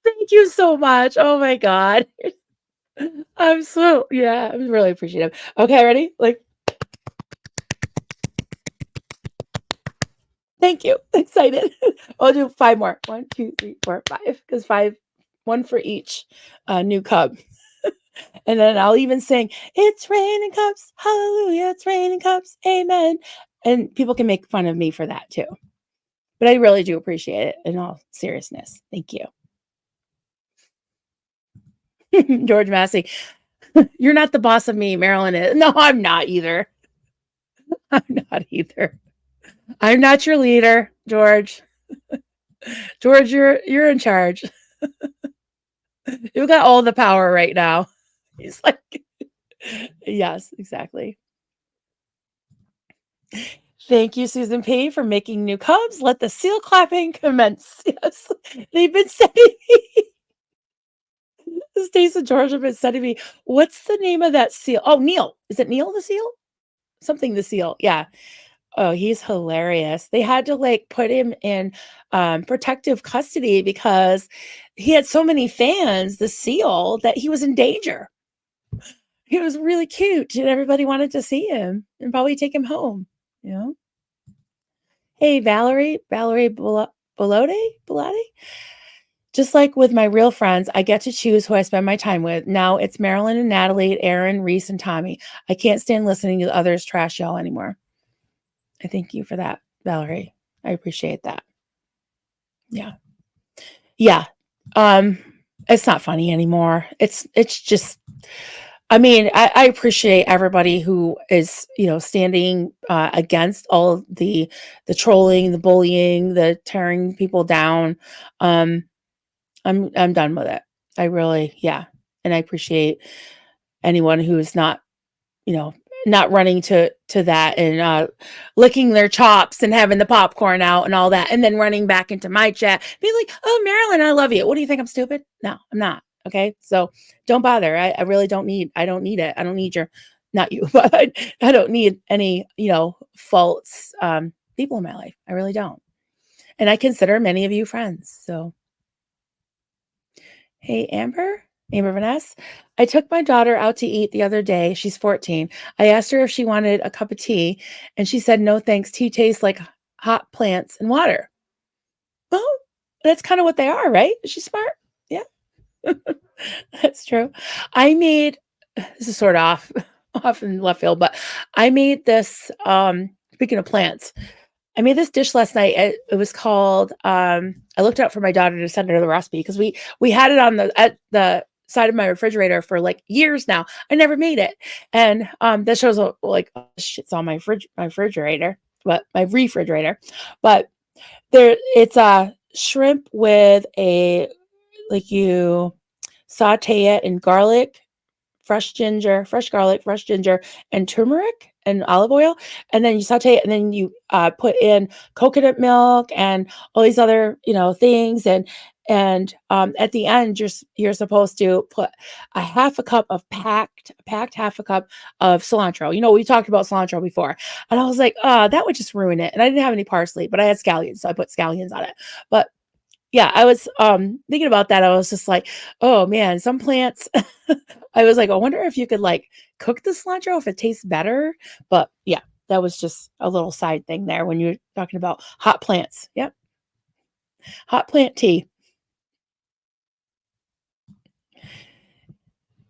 Thank you so much. Oh my God. I'm really appreciative. Okay, ready? Like, thank you. Excited. I'll do five more. 1, 2, 3, 4, 5. Because one for each new cub. And then I'll even sing, "It's raining cups, hallelujah, it's raining cups, amen." And people can make fun of me for that too. But I really do appreciate it in all seriousness. Thank you. George Massey. You're not the boss of me, Marilyn is. No, I'm not either. I'm not either. I'm not your leader, George. George, you're in charge. You got all the power right now. He's like, yes, exactly. Thank you, Susan P., for making new cubs. Let the seal clapping commence. Yes, they've been sending me. Stace and George have been sending me. What's the name of that seal? Oh, Neil. Is it Neil the seal? Something the seal. Yeah. Oh, he's hilarious. They had to like put him in protective custody because he had so many fans, the seal, that he was in danger. He was really cute and everybody wanted to see him and probably take him home. You know? Hey, Valerie Bellotti? Just like with my real friends, I get to choose who I spend my time with. Now it's Marilyn and Natalie, Aaron, Reese, and Tommy. I can't stand listening to others trash y'all anymore. I thank you for that, Valerie. I appreciate that. Yeah. Yeah. Um, it's not funny anymore. It's just I mean, I appreciate everybody who is, standing against all the trolling, the bullying, the tearing people down. Um, I'm done with it. I really, yeah, and I appreciate anyone who is not, you know, not running to that and licking their chops and having the popcorn out and all that, and then running back into my chat, being like, "Oh, Marilyn, I love you. What do you think? I'm stupid? No, I'm not. Okay, so don't bother. I really don't need. I don't need it. I don't need your, not you, but I don't need any, false people in my life. I really don't. And I consider many of you friends. So hey, Amber Vanessa. I took my daughter out to eat the other day. She's 14. I asked her if she wanted a cup of tea, and she said, no, thanks. Tea tastes like hot plants and water. Well, that's kind of what they are, right? Is she smart? Yeah, that's true. I made, this is sort of off in left field, but I made this, speaking of plants, I made this dish last night. It was called, I looked it up for my daughter to send her the recipe because we had it at the side of my refrigerator for like years now. I never made it. And that shows like shit's on my refrigerator, but my refrigerator. But it's a shrimp with like you saute it in garlic, fresh garlic, fresh ginger, and turmeric and olive oil. And then you saute it, and then you put in coconut milk and all these other, things. And at the end, you're supposed to put a half a cup of packed half a cup of cilantro. We talked about cilantro before, and I was like, oh, that would just ruin it. And I didn't have any parsley, but I had scallions, so I put scallions on it. But yeah, I was thinking about that. I was just like, oh man, some plants. I was like, I wonder if you could like cook the cilantro if it tastes better. But yeah, that was just a little side thing there when you're talking about hot plants. Yep. Hot plant tea.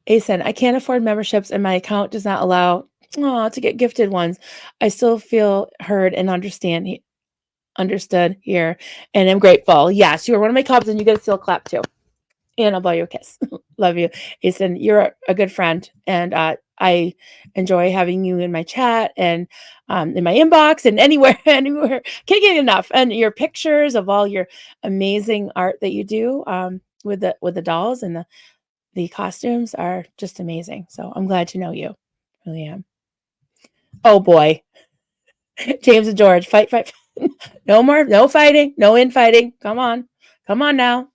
Asen, I can't afford memberships and my account does not allow to get gifted ones. I still feel heard and understood here and I'm grateful. Yes, you are one of my cubs and you get a steel clap too. And I'll buy you a kiss. Love you. Asen, you're a good friend. And I enjoy having you in my chat and in my inbox and anywhere. Can't get enough. And your pictures of all your amazing art that you do with the dolls and the costumes are just amazing. So I'm glad to know you. Really am. Oh boy. James and George, fight, fight. No more, no fighting, no infighting. Come on. Come on now.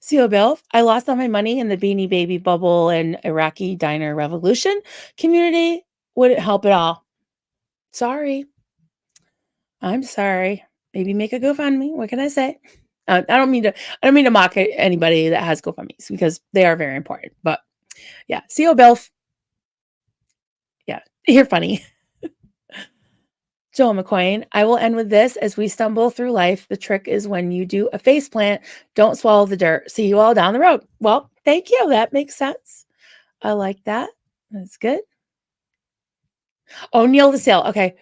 CO Bill, I lost all my money in the Beanie Baby bubble and Iraqi diner revolution community. Wouldn't help at all. Sorry. I'm sorry. Maybe make a GoFundMe. What can I say? I don't mean to mock anybody that has GoFundMes because they are very important. But yeah, CO Bill. Yeah, you're funny. Joel McQueen, I will end with this. As we stumble through life, the trick is when you do a face plant, don't swallow the dirt. See you all down the road. Well, thank you. That makes sense. I like that. That's good. Oh, Neil the Sale. Okay.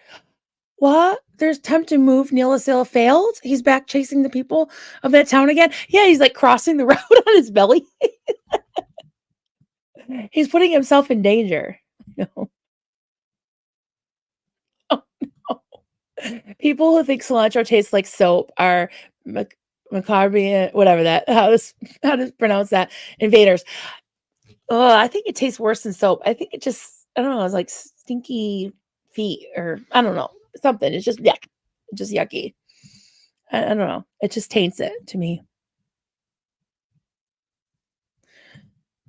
What? There's attempt to move. Neil the Sale failed. He's back chasing the people of that town again. Yeah, he's like crossing the road on his belly. He's putting himself in danger. No. Oh, no. People who think cilantro tastes like soap are macabre, whatever that how to pronounce that, invaders. Oh, I think it tastes worse than soap. I think it just I don't know, it's like stinky feet or I don't know, something. It's just yuck. Just yucky. I don't know. It just taints it to me.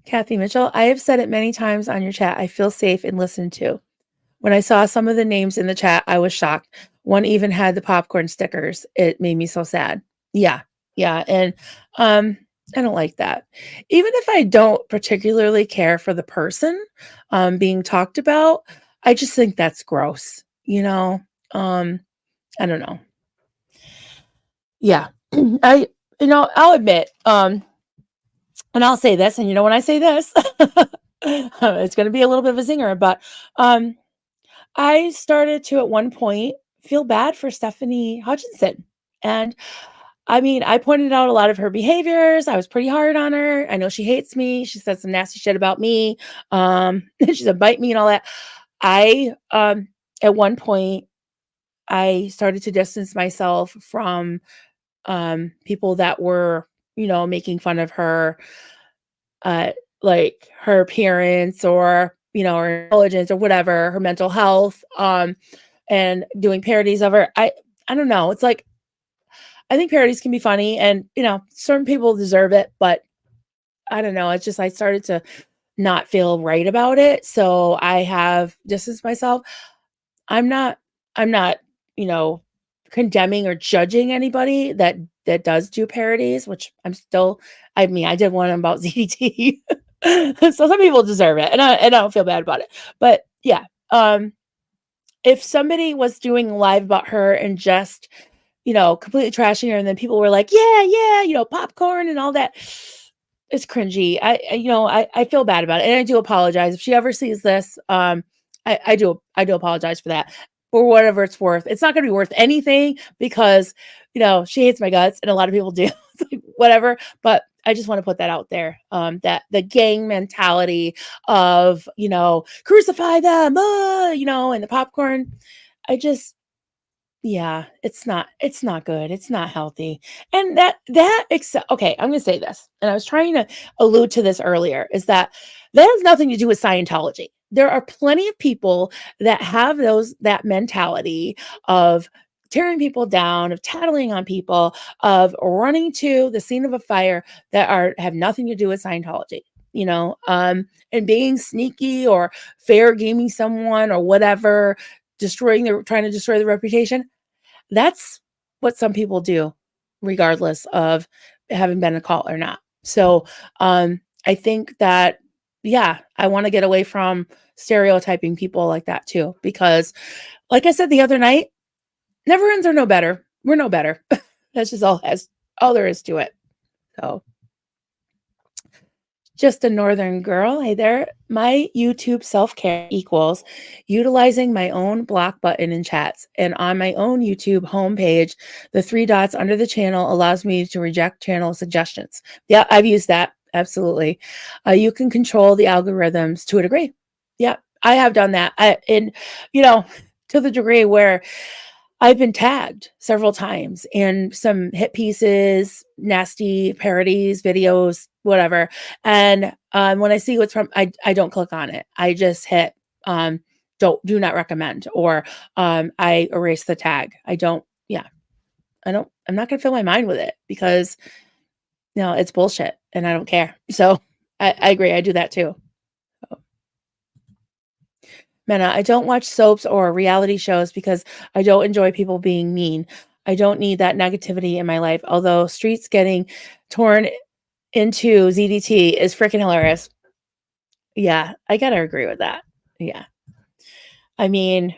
Kathy Mitchell, I have said it many times on your chat. I feel safe and listened to. When I saw some of the names in the chat, I was shocked. One even had the popcorn stickers. It made me so sad. Yeah. Yeah. And I don't like that. Even if I don't particularly care for the person being talked about, I just think that's gross. Um, I don't know. Yeah. I'll admit, and I'll say this, and when I say this, it's going to be a little bit of a zinger, but um, I started to at one point feel bad for Stephanie Hutchinson. And I mean, I pointed out a lot of her behaviors. I was pretty hard on her. I know she hates me. She said some nasty shit about me. She said bite me and all that. I at one point I started to distance myself from people that were, making fun of her uh like her appearance or, her intelligence or whatever, her mental health. And doing parodies of her. I don't know. It's like I think parodies can be funny and, certain people deserve it, but I don't know. It's just I started to not feel right about it. So I have distanced myself. I'm not I'm not, you know, condemning or judging anybody that does do parodies, which I mean, I did one about ZDT. So some people deserve it and I don't feel bad about it. But yeah, if somebody was doing live about her and just, completely trashing her, and then people were like, "Yeah, yeah, popcorn and all that," it's cringy. I feel bad about it, and I do apologize if she ever sees this. I do apologize for that. For whatever it's worth, it's not going to be worth anything because she hates my guts, and a lot of people do. It's like, whatever, but I just want to put that out there. That the gang mentality of crucify them, and the popcorn. I just yeah, it's not good. It's not healthy. And okay, I'm going to say this. And I was trying to allude to this earlier is that has nothing to do with Scientology. There are plenty of people that have that mentality of tearing people down, of tattling on people, of running to the scene of a fire that have nothing to do with Scientology. And being sneaky or fair gaming someone or whatever, trying to destroy the reputation. That's what some people do, regardless of having been a cult or not. So, I think that, yeah, I want to get away from stereotyping people like that too, because like I said the other night, never ends are no better. We're no better. That's just all there is to it. So just a northern girl. Hey there. My YouTube self-care equals utilizing my own block button in chats. And on my own YouTube homepage, the three dots under the channel allows me to reject channel suggestions. Yeah, I've used that. Absolutely. You can control the algorithms to a degree. Yeah, I have done that. And, you know, to the degree where I've been tagged several times in some hit pieces, nasty parodies, videos, whatever. And when I see what's from, I don't click on it. I just hit do not recommend, or I erase the tag. Yeah, I'm not gonna fill my mind with it because it's bullshit and I don't care. So I agree. I do that too. Mena, I don't watch soaps or reality shows because I don't enjoy people being mean. I don't need that negativity in my life. Although Streets getting torn into ZDT is freaking hilarious. Yeah, I gotta agree with that. Yeah. I mean,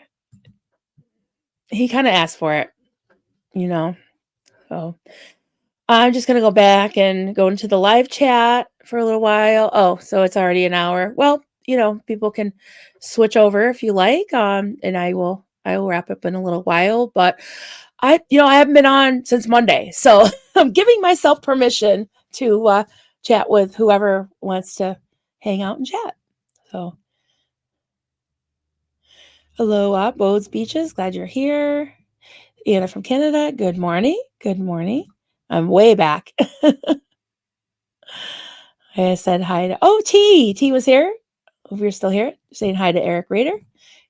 he kind of asked for it, you know? So I'm just gonna go back and go into the live chat for a little while. Oh, so it's already an hour. Well, people can switch over if you like. And I will wrap up in a little while. But I haven't been on since Monday, so I'm giving myself permission to chat with whoever wants to hang out and chat. So, aloha, Bodes Beaches. Glad you're here. Anna from Canada. Good morning. Good morning. I'm way back. I said hi to, oh, T. T was here. If you're still here, saying hi to Eric Rader.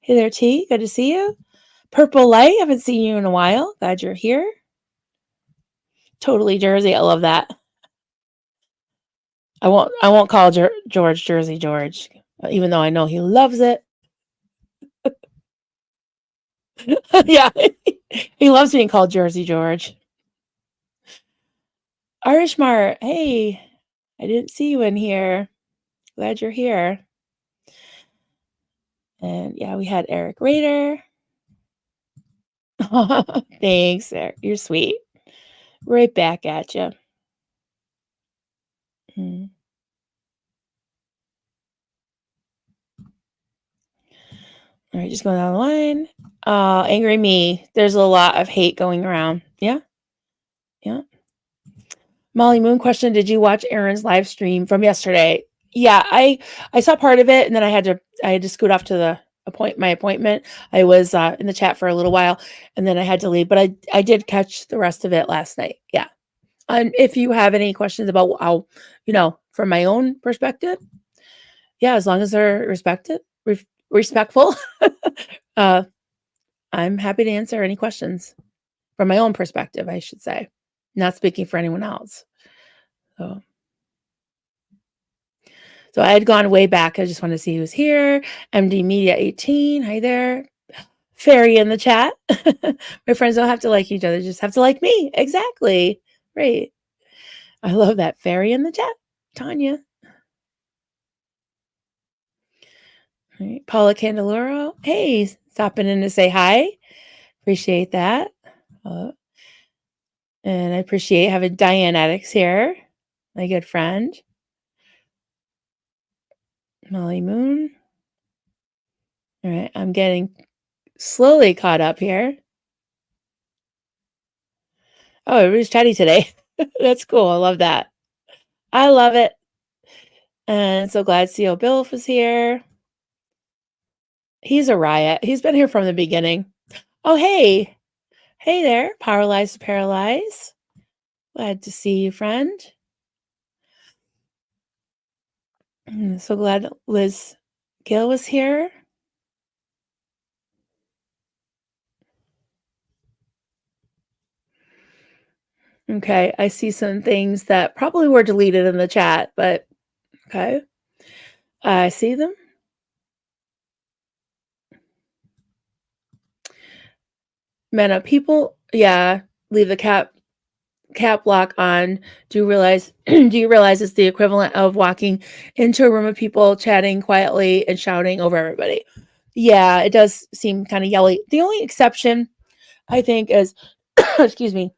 Hey there, T. Good to see you. Purple Light. Haven't seen you in a while. Glad you're here. Totally Jersey. I love that. I won't call George Jersey George, even though I know he loves it. Yeah, he loves being called Jersey George. Irish Mart, hey, I didn't see you in here. Glad you're here. And yeah, we had Eric Rader. Thanks, Eric. You're sweet. Right back at you. Mm. All right, just going down the line. Angry me. There's a lot of hate going around. Yeah, yeah. Molly Moon question: did you watch Aaron's live stream from yesterday? Yeah, I saw part of it, and then I had to scoot off to my appointment. I was in the chat for a little while, and then I had to leave. But I did catch the rest of it last night. Yeah, and if you have any questions about how, from my own perspective, yeah, as long as they're respectful, uh, I'm happy to answer any questions from my own perspective. I should say, not speaking for anyone else. So. So I had gone way back. I just wanted to see who's here. MD Media 18. Hi there. Fairy in the chat. My friends don't have to like each other, just have to like me. Exactly. Right. I love that. Fairy in the chat. Tanya. Right. Paula Candeloro. Hey, stopping in to say hi. Appreciate that. And I appreciate having Diane Addicts here, my good friend. Molly Moon. All right. I'm getting slowly caught up here. Oh, everybody's chatty today. That's cool. I love that. I love it. And so glad CO Bill was here. He's a riot. He's been here from the beginning. Oh, hey. Hey there. Paralyzed to Paralyze. Glad to see you, friend. So glad Liz Gill was here. Okay, I see some things that probably were deleted in the chat, but okay. I see them. Man, people, yeah, leave the cap lock on. Do you realize it's the equivalent of walking into a room of people chatting quietly and shouting over everybody? Yeah, it does seem kind of yelly. The only exception, I think, is excuse me,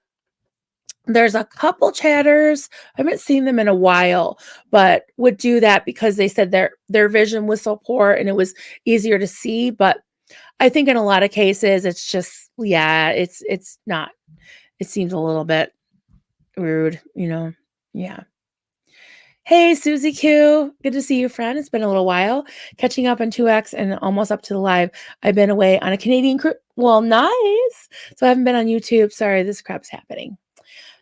there's a couple chatters, I haven't seen them in a while, but would do that because they said their vision was so poor and it was easier to see. But I think in a lot of cases it's just, yeah, it's not, it seems a little bit rude, yeah. Hey, Susie Q. Good to see you, friend. It's been a little while. Catching up on 2X and almost up to the live. I've been away on a Canadian cruise. Well, nice. So I haven't been on YouTube. Sorry, this crap's happening.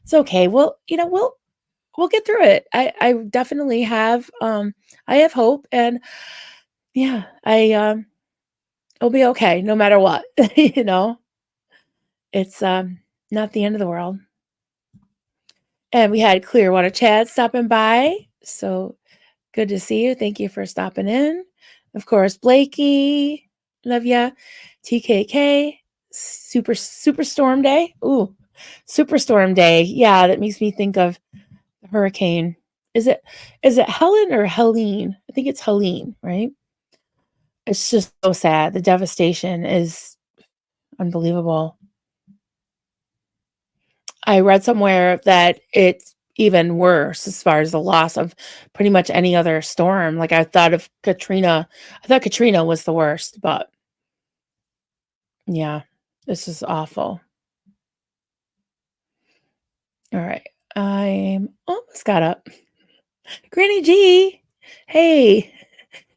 It's okay. Well, we'll get through it. I definitely have I have hope, and yeah, it'll be okay no matter what. It's not the end of the world. And we had Clearwater Chad stopping by. So good to see you. Thank you for stopping in. Of course, Blakey, love ya. TKK, Superstorm Day. Ooh, Superstorm Day. Yeah, that makes me think of the hurricane. Is it Helen or Helene? I think it's Helene, right? It's just so sad. The devastation is unbelievable. I read somewhere that it's even worse as far as the loss of pretty much any other storm. Like I thought Katrina was the worst, but yeah, this is awful. All right. I'm almost got up. Granny G. Hey,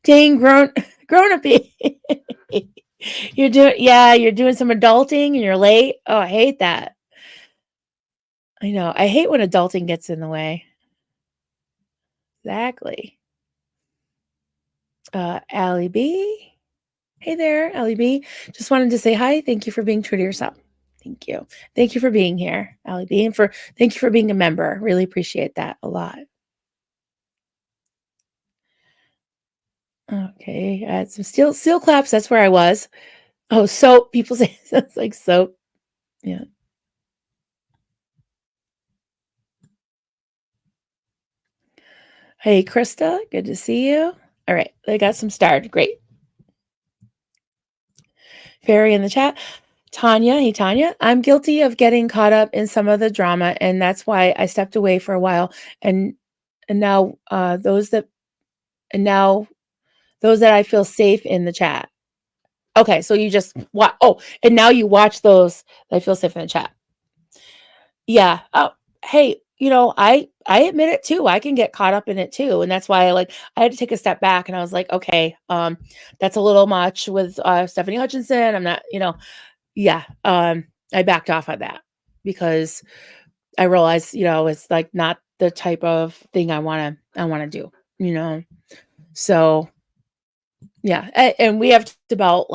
dang grown up. You're doing some adulting and you're late. Oh, I hate that. I know. I hate when adulting gets in the way. Exactly. Allie B. Hey there, Allie B. Just wanted to say hi. Thank you for being true to yourself. Thank you. Thank you for being here, Allie B. And thank you for being a member. Really appreciate that a lot. Okay. Some steel claps. That's where I was. Oh, soap. People say it's like soap. Yeah. Hey, Krista. Good to see you. All right. I got some starred. Great. Fairy in the chat. Tanya, hey Tanya, I'm guilty of getting caught up in some of the drama, and that's why I stepped away for a while. And and now and now those that I feel safe in the chat. Okay, so you just and now you watch those that I feel safe in the chat. Yeah. Oh, hey, I admit it too. I can get caught up in it too, and that's why I had to take a step back, and I was like, okay, that's a little much with Stephanie Hutchinson. I'm not, yeah. I backed off on that because I realized, it's like not the type of thing I wanna do, you know? So, yeah, and we have talked about,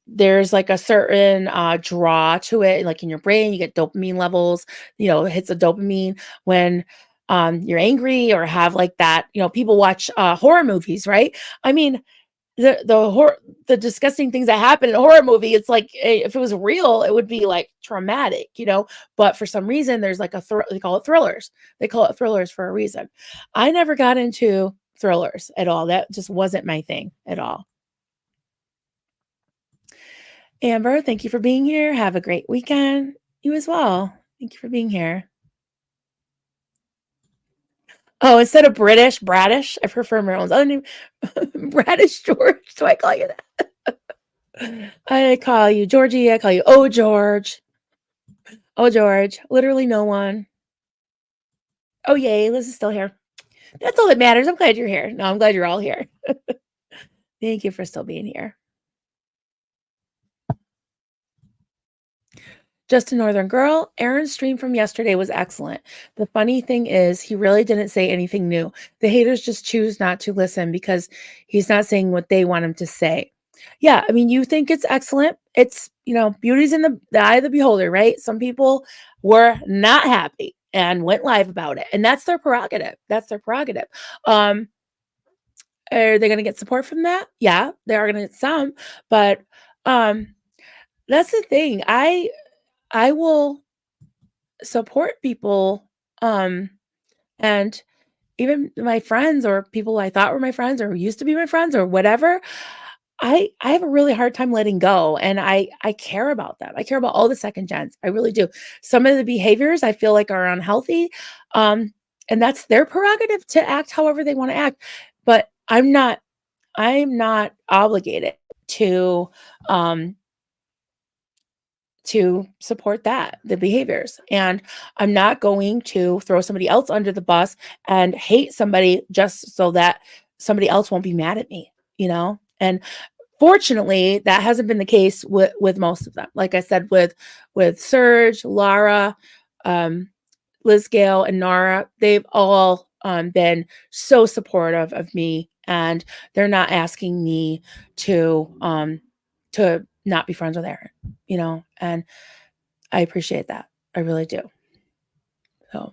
there's, like, a certain, draw to it, like, in your brain, you get dopamine levels, it hits a dopamine when, you're angry or have, like, that people watch, horror movies, right? I mean, the disgusting things that happen in a horror movie, it's like, if it was real, it would be, like, traumatic, but for some reason, there's, like, they call it thrillers. They call it thrillers for a reason. I never got into thrillers at all. That just wasn't my thing at all. Amber, thank you for being here. Have a great weekend. You as well. Thank you for being here. Oh, instead of British, Bradish, I prefer Maryland's other name, Bradish George. Do I call you that? I call you Georgie. I call you Oh George. Oh George. Literally no one. Oh yay, Liz is still here. That's all that matters. I'm glad you're here. No, I'm glad you're all here. Thank you for still being here. Just a Northern Girl, Aaron's stream from yesterday was excellent. The funny thing is, he really didn't say anything new. The haters just choose not to listen because he's not saying what they want him to say. Yeah, I mean, you think it's excellent. It's, beauty's in the eye of the beholder, right? Some people were not happy and went live about it, and that's their prerogative. That's their prerogative. Um, are they going to get support from that? Yeah, they are going to get some, but um, that's the thing. I will support people, and even my friends or people I thought were my friends or who used to be my friends or whatever. I have a really hard time letting go, and I care about them. I care about all the second gens. I really do. Some of the behaviors I feel like are unhealthy, um, and that's their prerogative to act however they want to act. But I'm not obligated to um to support the behaviors. And I'm not going to throw somebody else under the bus and hate somebody just so that somebody else won't be mad at me. And fortunately, that hasn't been the case with most of them. Like I said, with Serge, Lara, um, Liz Gale, and Nara, they've all been so supportive of me, and they're not asking me to not be friends with Aaron. And I appreciate that. I really do. So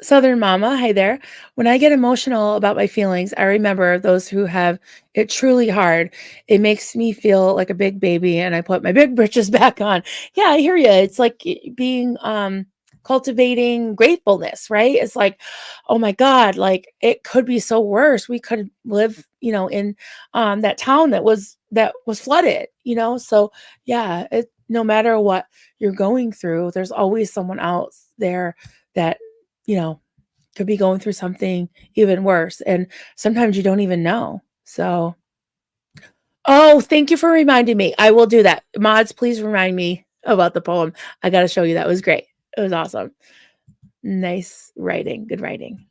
Southern Mama, hi there. When I get emotional about my feelings, I remember those who have it truly hard. It makes me feel like a big baby, and I put my big britches back on. Yeah, I hear you. It's like being cultivating gratefulness, right? It's like, oh my God, like it could be so worse. We could live, in that town that was flooded. So yeah, no matter what you're going through, there's always someone else there that you know, could be going through something even worse. And sometimes you don't even know. So, oh, thank you for reminding me. I will do that. Mods, please remind me. about the poem. I gotta show you, that was great. It was awesome. Nice writing, good writing.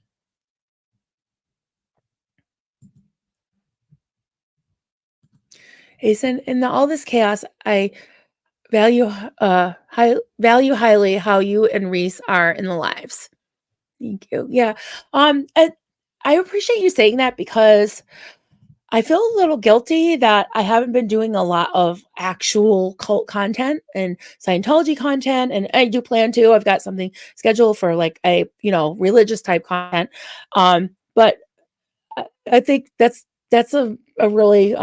Hasten, in all this chaos, I value highly how you and Reese are in the lives. Thank you. Yeah. And I appreciate you saying that because I feel a little guilty that I haven't been doing a lot of actual cult content and Scientology content, and I do plan to. I've got something scheduled for like a, religious type content. But I think that's a really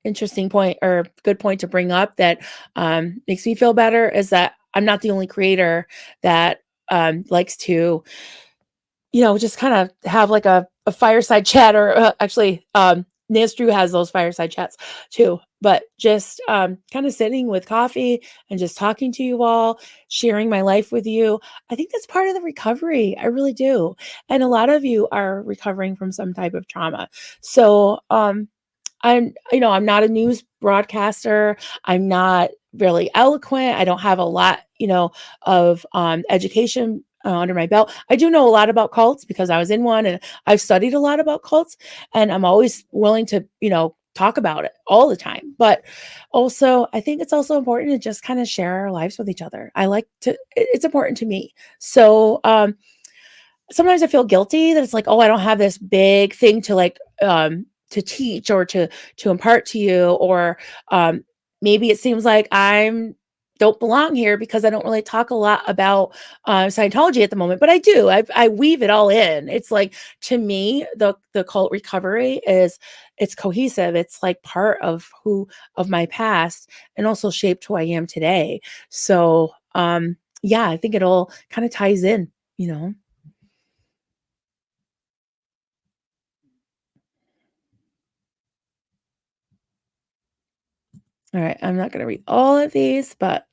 interesting point or good point to bring up that makes me feel better is that I'm not the only creator that likes to, just kind of have like a fireside chat or actually, Nance Drew has those fireside chats too, but just kind of sitting with coffee and just talking to you all, sharing my life with you. I think that's part of the recovery. I really do. And a lot of you are recovering from some type of trauma. So, I'm not a news broadcaster. I'm not really eloquent. I don't have a lot, of education under my belt. I do know a lot about cults because I was in one and I've studied a lot about cults, and I'm always willing to, talk about it all the time. But also, I think it's also important to just kind of share our lives with each other. It's important to me. So, sometimes I feel guilty that it's like, oh, I don't have this big thing to like to teach or to impart to you, or maybe it seems like I'm don't belong here because I don't really talk a lot about Scientology at the moment, but I do. I weave it all in. It's like to me, the cult recovery is it's cohesive. It's like part of my past and also shaped who I am today. So yeah, I think it all kind of ties in, you know. All right, I'm not going to read all of these, but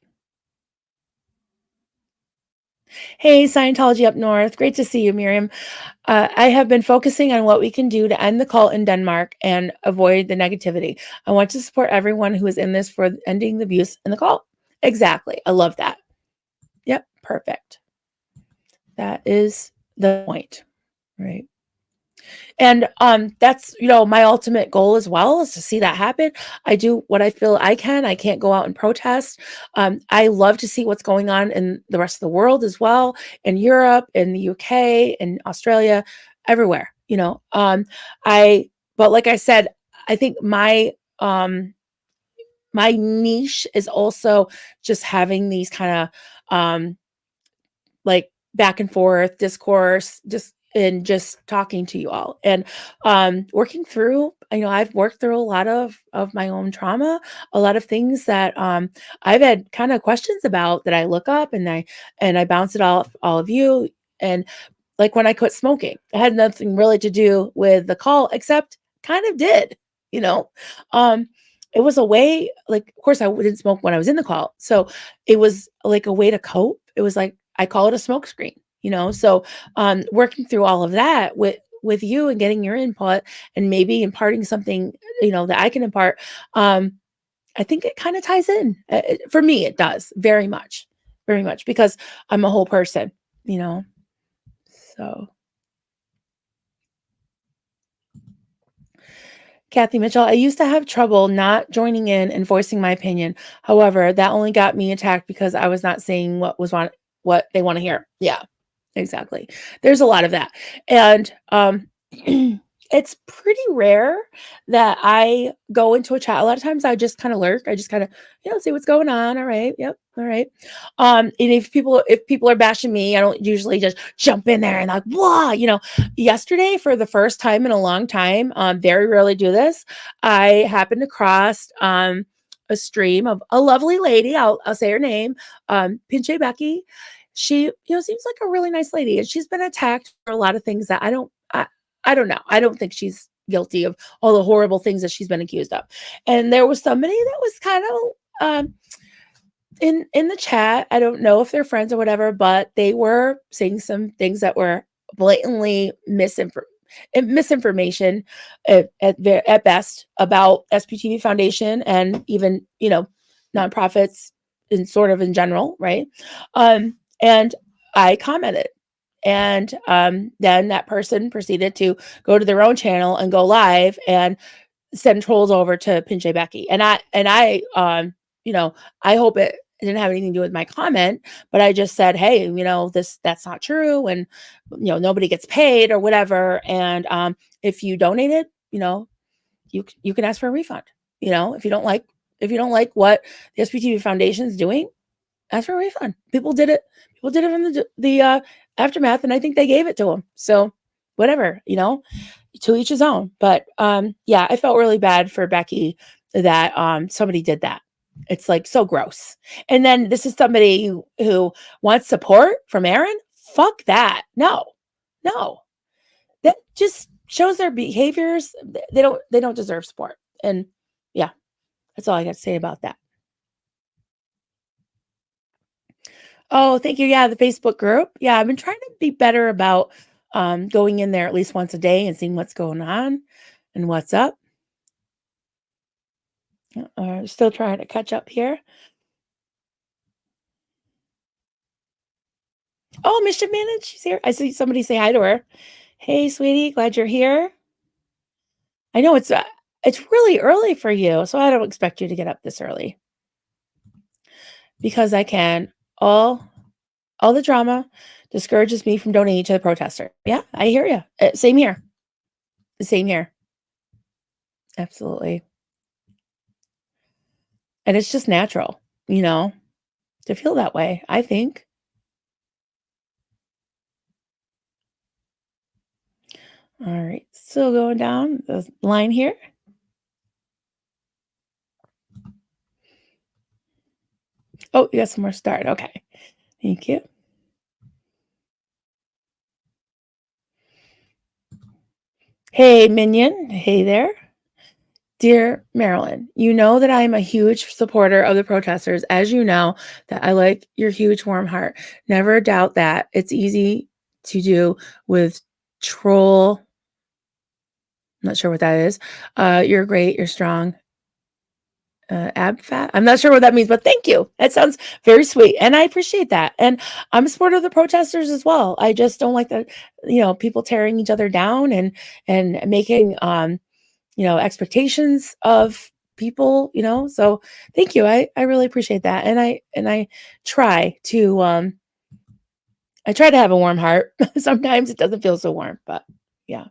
hey, Scientology up north. Great to see you, Miriam. I have been focusing on what we can do to end the cult in Denmark and avoid the negativity. I want to support everyone who is in this for ending the abuse in the cult. Exactly. I love that. Yep, perfect. That is the point, right? And that's my ultimate goal as well is to see that happen. I do what I feel I can. I can't go out and protest. I love to see what's going on in the rest of the world as well, in Europe, in the UK, in Australia, everywhere. I but like I said, I think my niche is also just having these kind of like back and forth discourse, just talking to you all and working through, I've worked through a lot of my own trauma, a lot of things that I've had kind of questions about that I look up, and I bounce it off all of you. And like when I quit smoking, it had nothing really to do with the call, except kind of did, you know. Um, it was a way, like, of course, I didn't smoke when I was in the call, so it was like a way to cope. It was like I call it a smoke screen, So, working through all of that with you and getting your input and maybe imparting something, that I can impart. I think it kind of ties in. For me, it does very much because I'm a whole person, you know. So, Kathy Mitchell, I used to have trouble not joining in and voicing my opinion. However, that only got me attacked because I was not saying what they want to hear. Yeah, exactly. There's a lot of that. And it's pretty rare that I go into a chat. A lot of times I just kind of lurk. I just kind of, see what's going on. All right. Yep. All right. And if people are bashing me, I don't usually just jump in there and like, wow, yesterday for the first time in a long time, very rarely do this. I happened to cross a stream of a lovely lady. I'll say her name, Pinche Becky. She, seems like a really nice lady, and she's been attacked for a lot of things that I don't know. I don't think she's guilty of all the horrible things that she's been accused of. And there was somebody that was kind of in the chat. I don't know if they're friends or whatever, but they were saying some things that were blatantly misinformation at best about SPTV Foundation and even nonprofits in sort of in general, right? And I commented. And then that person proceeded to go to their own channel and go live and send trolls over to Pinche Becky. And I you know, I hope it didn't have anything to do with my comment, but I just said, hey, that's not true. And, nobody gets paid or whatever. And if you donated, you can ask for a refund. If you don't like what the SPTV Foundation is doing, ask for a refund. People did it from the aftermath, and I think they gave it to them. So whatever, to each his own. But yeah, I felt really bad for Becky that somebody did that. It's like so gross. And then this is somebody who wants support from Aaron. Fuck that. No, no. That just shows their behaviors. They don't deserve support. And yeah, that's all I got to say about that. Oh, thank you. Yeah, the Facebook group. Yeah, I've been trying to be better about going in there at least once a day and seeing what's going on and what's up. Still trying to catch up here. Oh, Mischief Manage, she's here. I see somebody say hi to her. Hey, sweetie, glad you're here. I know it's really early for you, so I don't expect you to get up this early because I can. All the drama discourages me from donating to the protester. Yeah, I hear you. Same here. Same here. Absolutely. And it's just natural, to feel that way, I think. All right, still going down the line here. Oh, you got some more start. Okay. Thank you. Hey, Minion. Hey there. Dear Marilyn, you know that I am a huge supporter of the protesters. As you know, that I like your huge warm heart. Never doubt that. It's easy to do with troll. I'm not sure what that is. You're great. You're strong. Ab fat. I'm not sure what that means, but thank you. That sounds very sweet, and I appreciate that. And I'm a supporter of the protesters as well. I just don't like the, people tearing each other down and making expectations of people. So thank you. I really appreciate that, and I try to I try to have a warm heart. Sometimes it doesn't feel so warm, but yeah.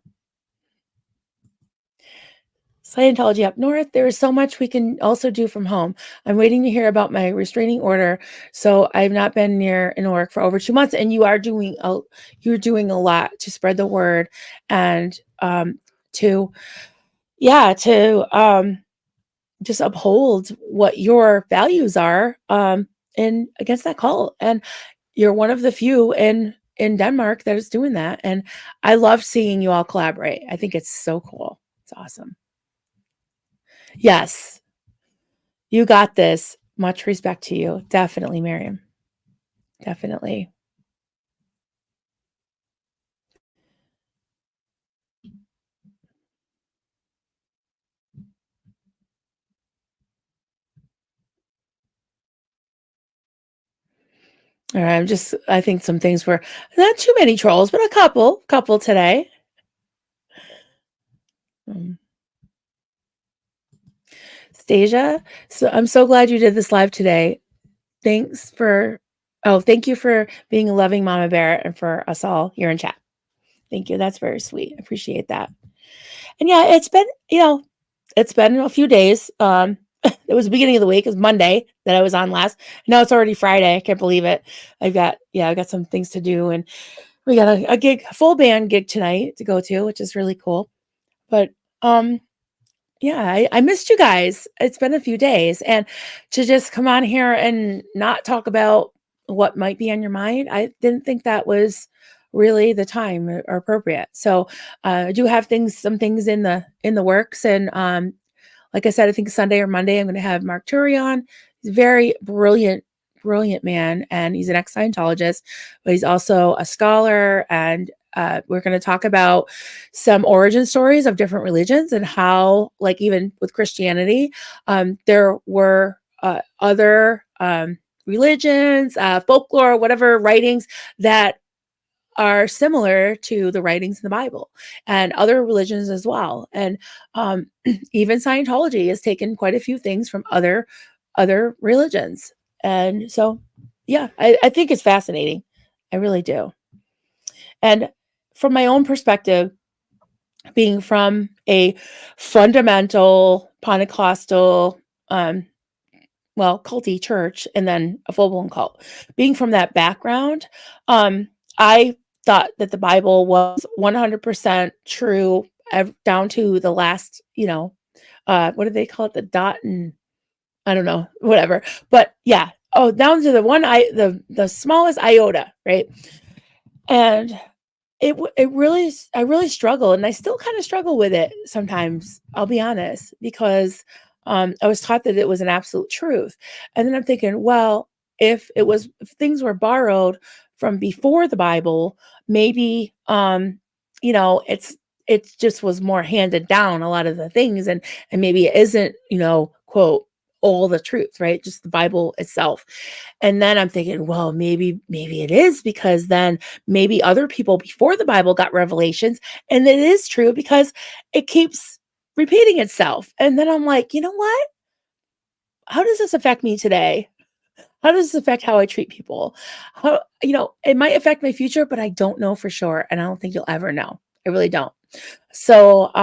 Scientology up north. There is so much we can also do from home. I'm waiting to hear about my restraining order. So I've not been near Newark for over 2 months, and you're doing a lot to spread the word and to just uphold what your values are and against that cult. And you're one of the few in Denmark that is doing that. And I love seeing you all collaborate. I think it's so cool. It's awesome. Yes, you got this. Much respect to you. Definitely, Miriam. Definitely. All right. I think some things were not too many trolls, but a couple today. Mm. Stasia, so I'm so glad you did this live today. Thank you for being a loving mama bear and for us all here in chat. Thank you. That's very sweet. I appreciate that. And yeah, it's been a few days. It was the beginning of the week. It was Monday that I was on last. Now it's already Friday. I can't believe it. I've got some things to do, and we got a full band gig tonight to go to, which is really cool. But yeah, I missed you guys. It's been a few days, and to just come on here and not talk about what might be on your mind, I didn't think that was really the time or appropriate. So I do have some things in the works, and like I said, I think Sunday or Monday I'm going to have Mark Turi on. He's a very brilliant man, and he's an ex-Scientologist, but he's also a scholar, and we're going to talk about some origin stories of different religions and how, like even with Christianity, there were other religions, folklore, whatever writings that are similar to the writings in the Bible and other religions as well. And even Scientology has taken quite a few things from other religions. And so, yeah, I think it's fascinating. I really do. And from my own perspective, being from a fundamental Pentecostal, um, well, culty church and then a full-blown cult. Being from that background, I thought that the Bible was 100% true down to the last, what do they call it? The dot and I don't know, whatever. But yeah, oh, down to the one the smallest iota, right? And it really I really struggle, and I still kinda struggle with it sometimes, I'll be honest, because, I was taught that it was an absolute truth, and then I'm thinking, well, if things were borrowed from before the Bible, maybe, it just was more handed down, a lot of the things, and maybe it isn't, quote, "all the truth," right? Just the Bible itself, and then I'm thinking, well, maybe it is because then maybe other people before the Bible got revelations, and it is true because it keeps repeating itself. And then I'm like, you know what? How does this affect me today? How does this affect how I treat people? It might affect my future, but I don't know for sure. And I don't think you'll ever know. I really don't. So,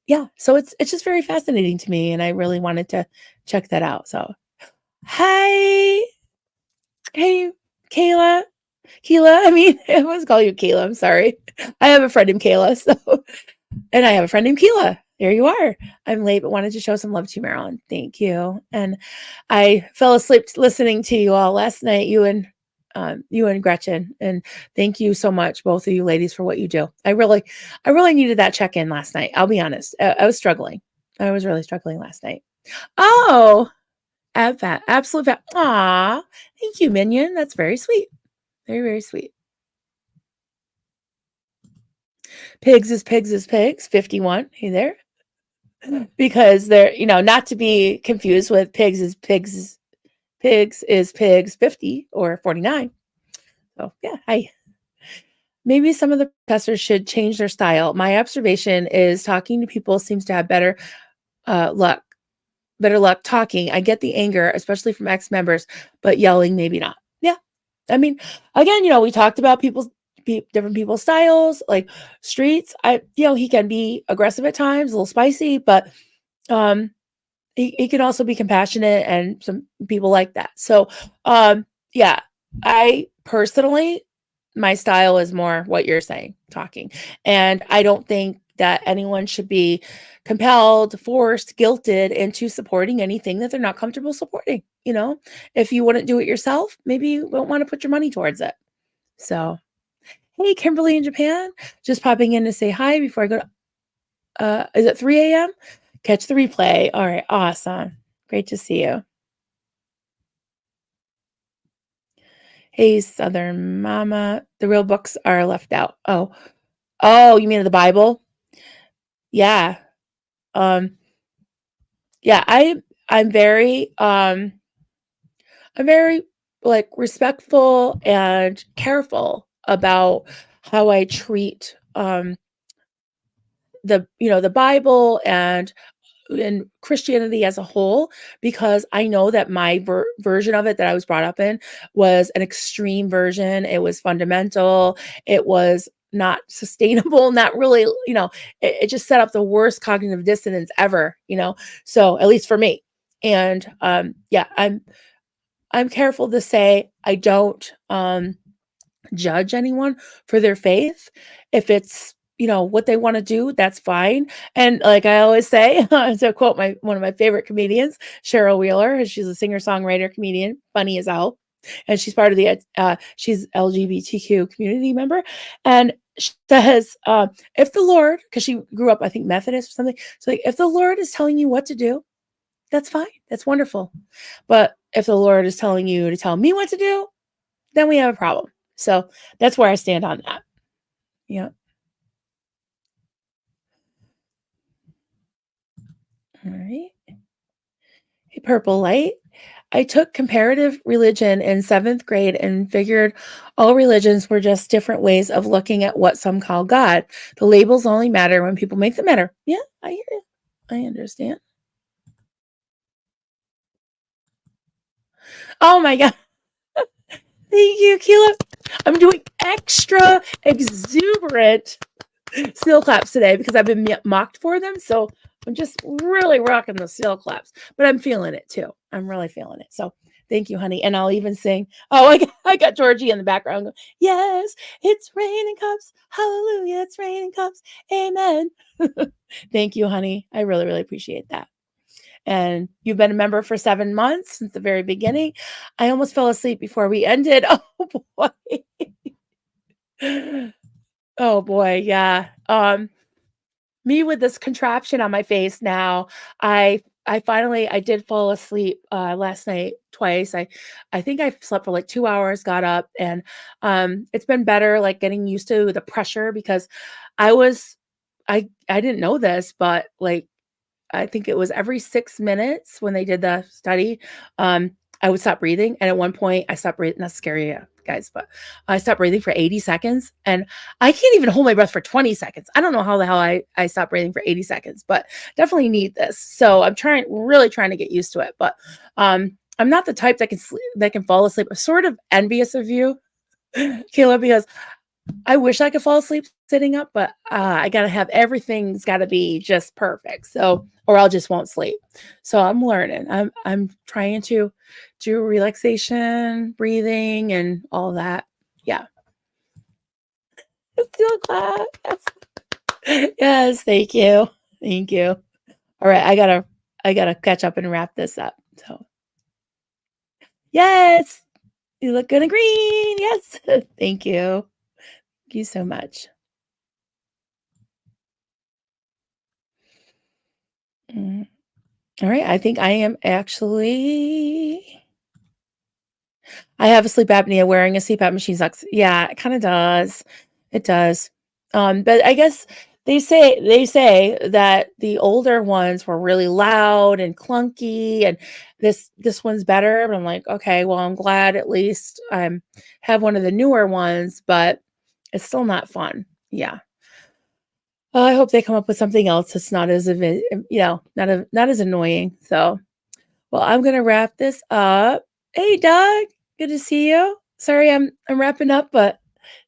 yeah, so it's just very fascinating to me. And I really wanted to check that out. So, hi, hey, Kayla. Keela, I mean, I always call you Kayla, I'm sorry. I have a friend named Kayla, so and I have a friend named Keela. There you are. I'm late, but wanted to show some love to you, Marilyn. Thank you. And I fell asleep listening to you all last night, you and Gretchen. And thank you so much, both of you ladies, for what you do. I really needed that check-in last night. I'll be honest. I was struggling. I was really struggling last night. Oh, absolute fat. Aw, thank you, Minion. That's very sweet. Very, very sweet. Pigs is pigs, 51. Hey there. Because they're, not to be confused with pigs is pigs 50 or 49. So yeah, hi. Maybe some of the professors should change their style. My observation is talking to people seems to have luck, better luck talking. I get the anger, especially from ex-members, but yelling, maybe not. Yeah. I mean, again, we talked about different people's styles, like Streets. He can be aggressive at times, a little spicy, but um, he can also be compassionate, and some people like that. So, yeah, I personally, my style is more what you're saying, talking, and I don't think that anyone should be compelled, forced, guilted into supporting anything that they're not comfortable supporting. If you wouldn't do it yourself, maybe you won't want to put your money towards it. So, hey, Kimberly in Japan, just popping in to say hi before I go to, is it 3 a.m.? Catch the replay. All right, awesome. Great to see you. Hey, Southern Mama, the real books are left out. Oh, you mean the Bible? Yeah. Um, yeah, I'm very like respectful and careful about how I treat the Bible and Christianity as a whole, because I know that my version of it that I was brought up in was an extreme version. It was fundamental. It was not sustainable, not really, it just set up the worst cognitive dissonance ever, so at least for me. And yeah, I'm careful to say I don't judge anyone for their faith. If it's, what they want to do, that's fine. And like I always say, to quote one of my favorite comedians, Cheryl Wheeler, she's a singer-songwriter comedian, funny as hell. And she's part of she's LGBTQ community member. And she says, if the Lord, because she grew up, I think, Methodist or something. So like, if the Lord is telling you what to do, that's fine. That's wonderful. But if the Lord is telling you to tell me what to do, then we have a problem. So that's where I stand on that. Yeah. All right. Hey, Purple Light. I took comparative religion in 7th grade and figured all religions were just different ways of looking at what some call God. The labels only matter when people make them matter. Yeah, I hear you. I understand. Oh my god. Thank you, Keela. I'm doing extra exuberant seal claps today because I've been mocked for them. So I'm just really rocking the seal claps, but I'm feeling it too. I'm really feeling it. So thank you, honey. And I'll even sing. Oh, I got Georgie in the background. Going, yes, it's raining cups. Hallelujah. It's raining cups. Amen. Thank you, honey. I really, really appreciate that. And you've been a member for 7 months since the very beginning. I almost fell asleep before we ended. Oh boy. Oh boy, yeah. Me with this contraption on my face now, I finally I did fall asleep last night twice. I think I slept for like 2 hours, got up, and it's been better like getting used to the pressure because I was I didn't know this, but like I think it was every 6 minutes when they did the study, I would stop breathing, and at one point, I stopped breathing. That's scary, guys, but I stopped breathing for 80 seconds, and I can't even hold my breath for 20 seconds. I don't know how the hell I stopped breathing for 80 seconds, but definitely need this. So I'm really trying to get used to it, but I'm not the type that can sleep, that can fall asleep. I'm sort of envious of you, Kayla, because I wish I could fall asleep sitting up, but I gotta have everything's gotta be just perfect. So, or I'll just won't sleep. So I'm learning. I'm trying to do relaxation, breathing, and all that. Yeah. Still clap. Yes. Yes. Thank you. Thank you. All right. I gotta catch up and wrap this up. So yes, you look good and green. Yes. Thank you. Thank you so much. Mm. All right, I think I am actually I have a sleep apnea, wearing a CPAP machine sucks. Yeah, it kinda does. It does. But I guess they say that the older ones were really loud and clunky, and this one's better, but I'm like, "Okay, well, I'm glad at least have one of the newer ones, but it's still not fun." Yeah. I hope they come up with something else that's not as not as annoying, so well, I'm gonna wrap this up. Hey, Doug, good to see you. Sorry, I'm wrapping up, but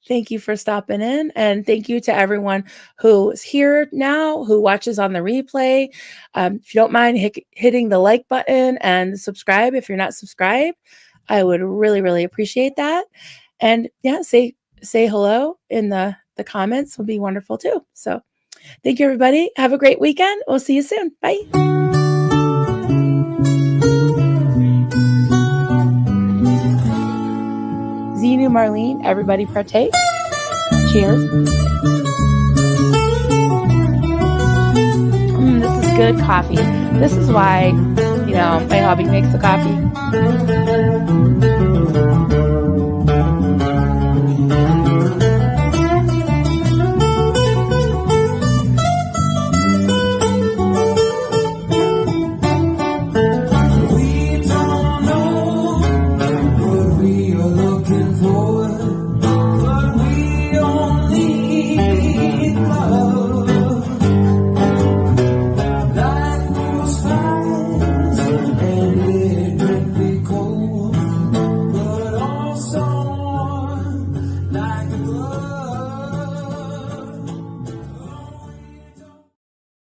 thank you for stopping in, and thank you to everyone who is here now, who watches on the replay. If you don't mind hitting the like button and subscribe if you're not subscribed, I would really, really appreciate that. And yeah, say hello in the comments would be wonderful too. So thank you, everybody. Have a great weekend. We'll see you soon. Bye. Zenu, Marlene, everybody partake. Cheers. This is good coffee. This is why, my hubby makes the coffee.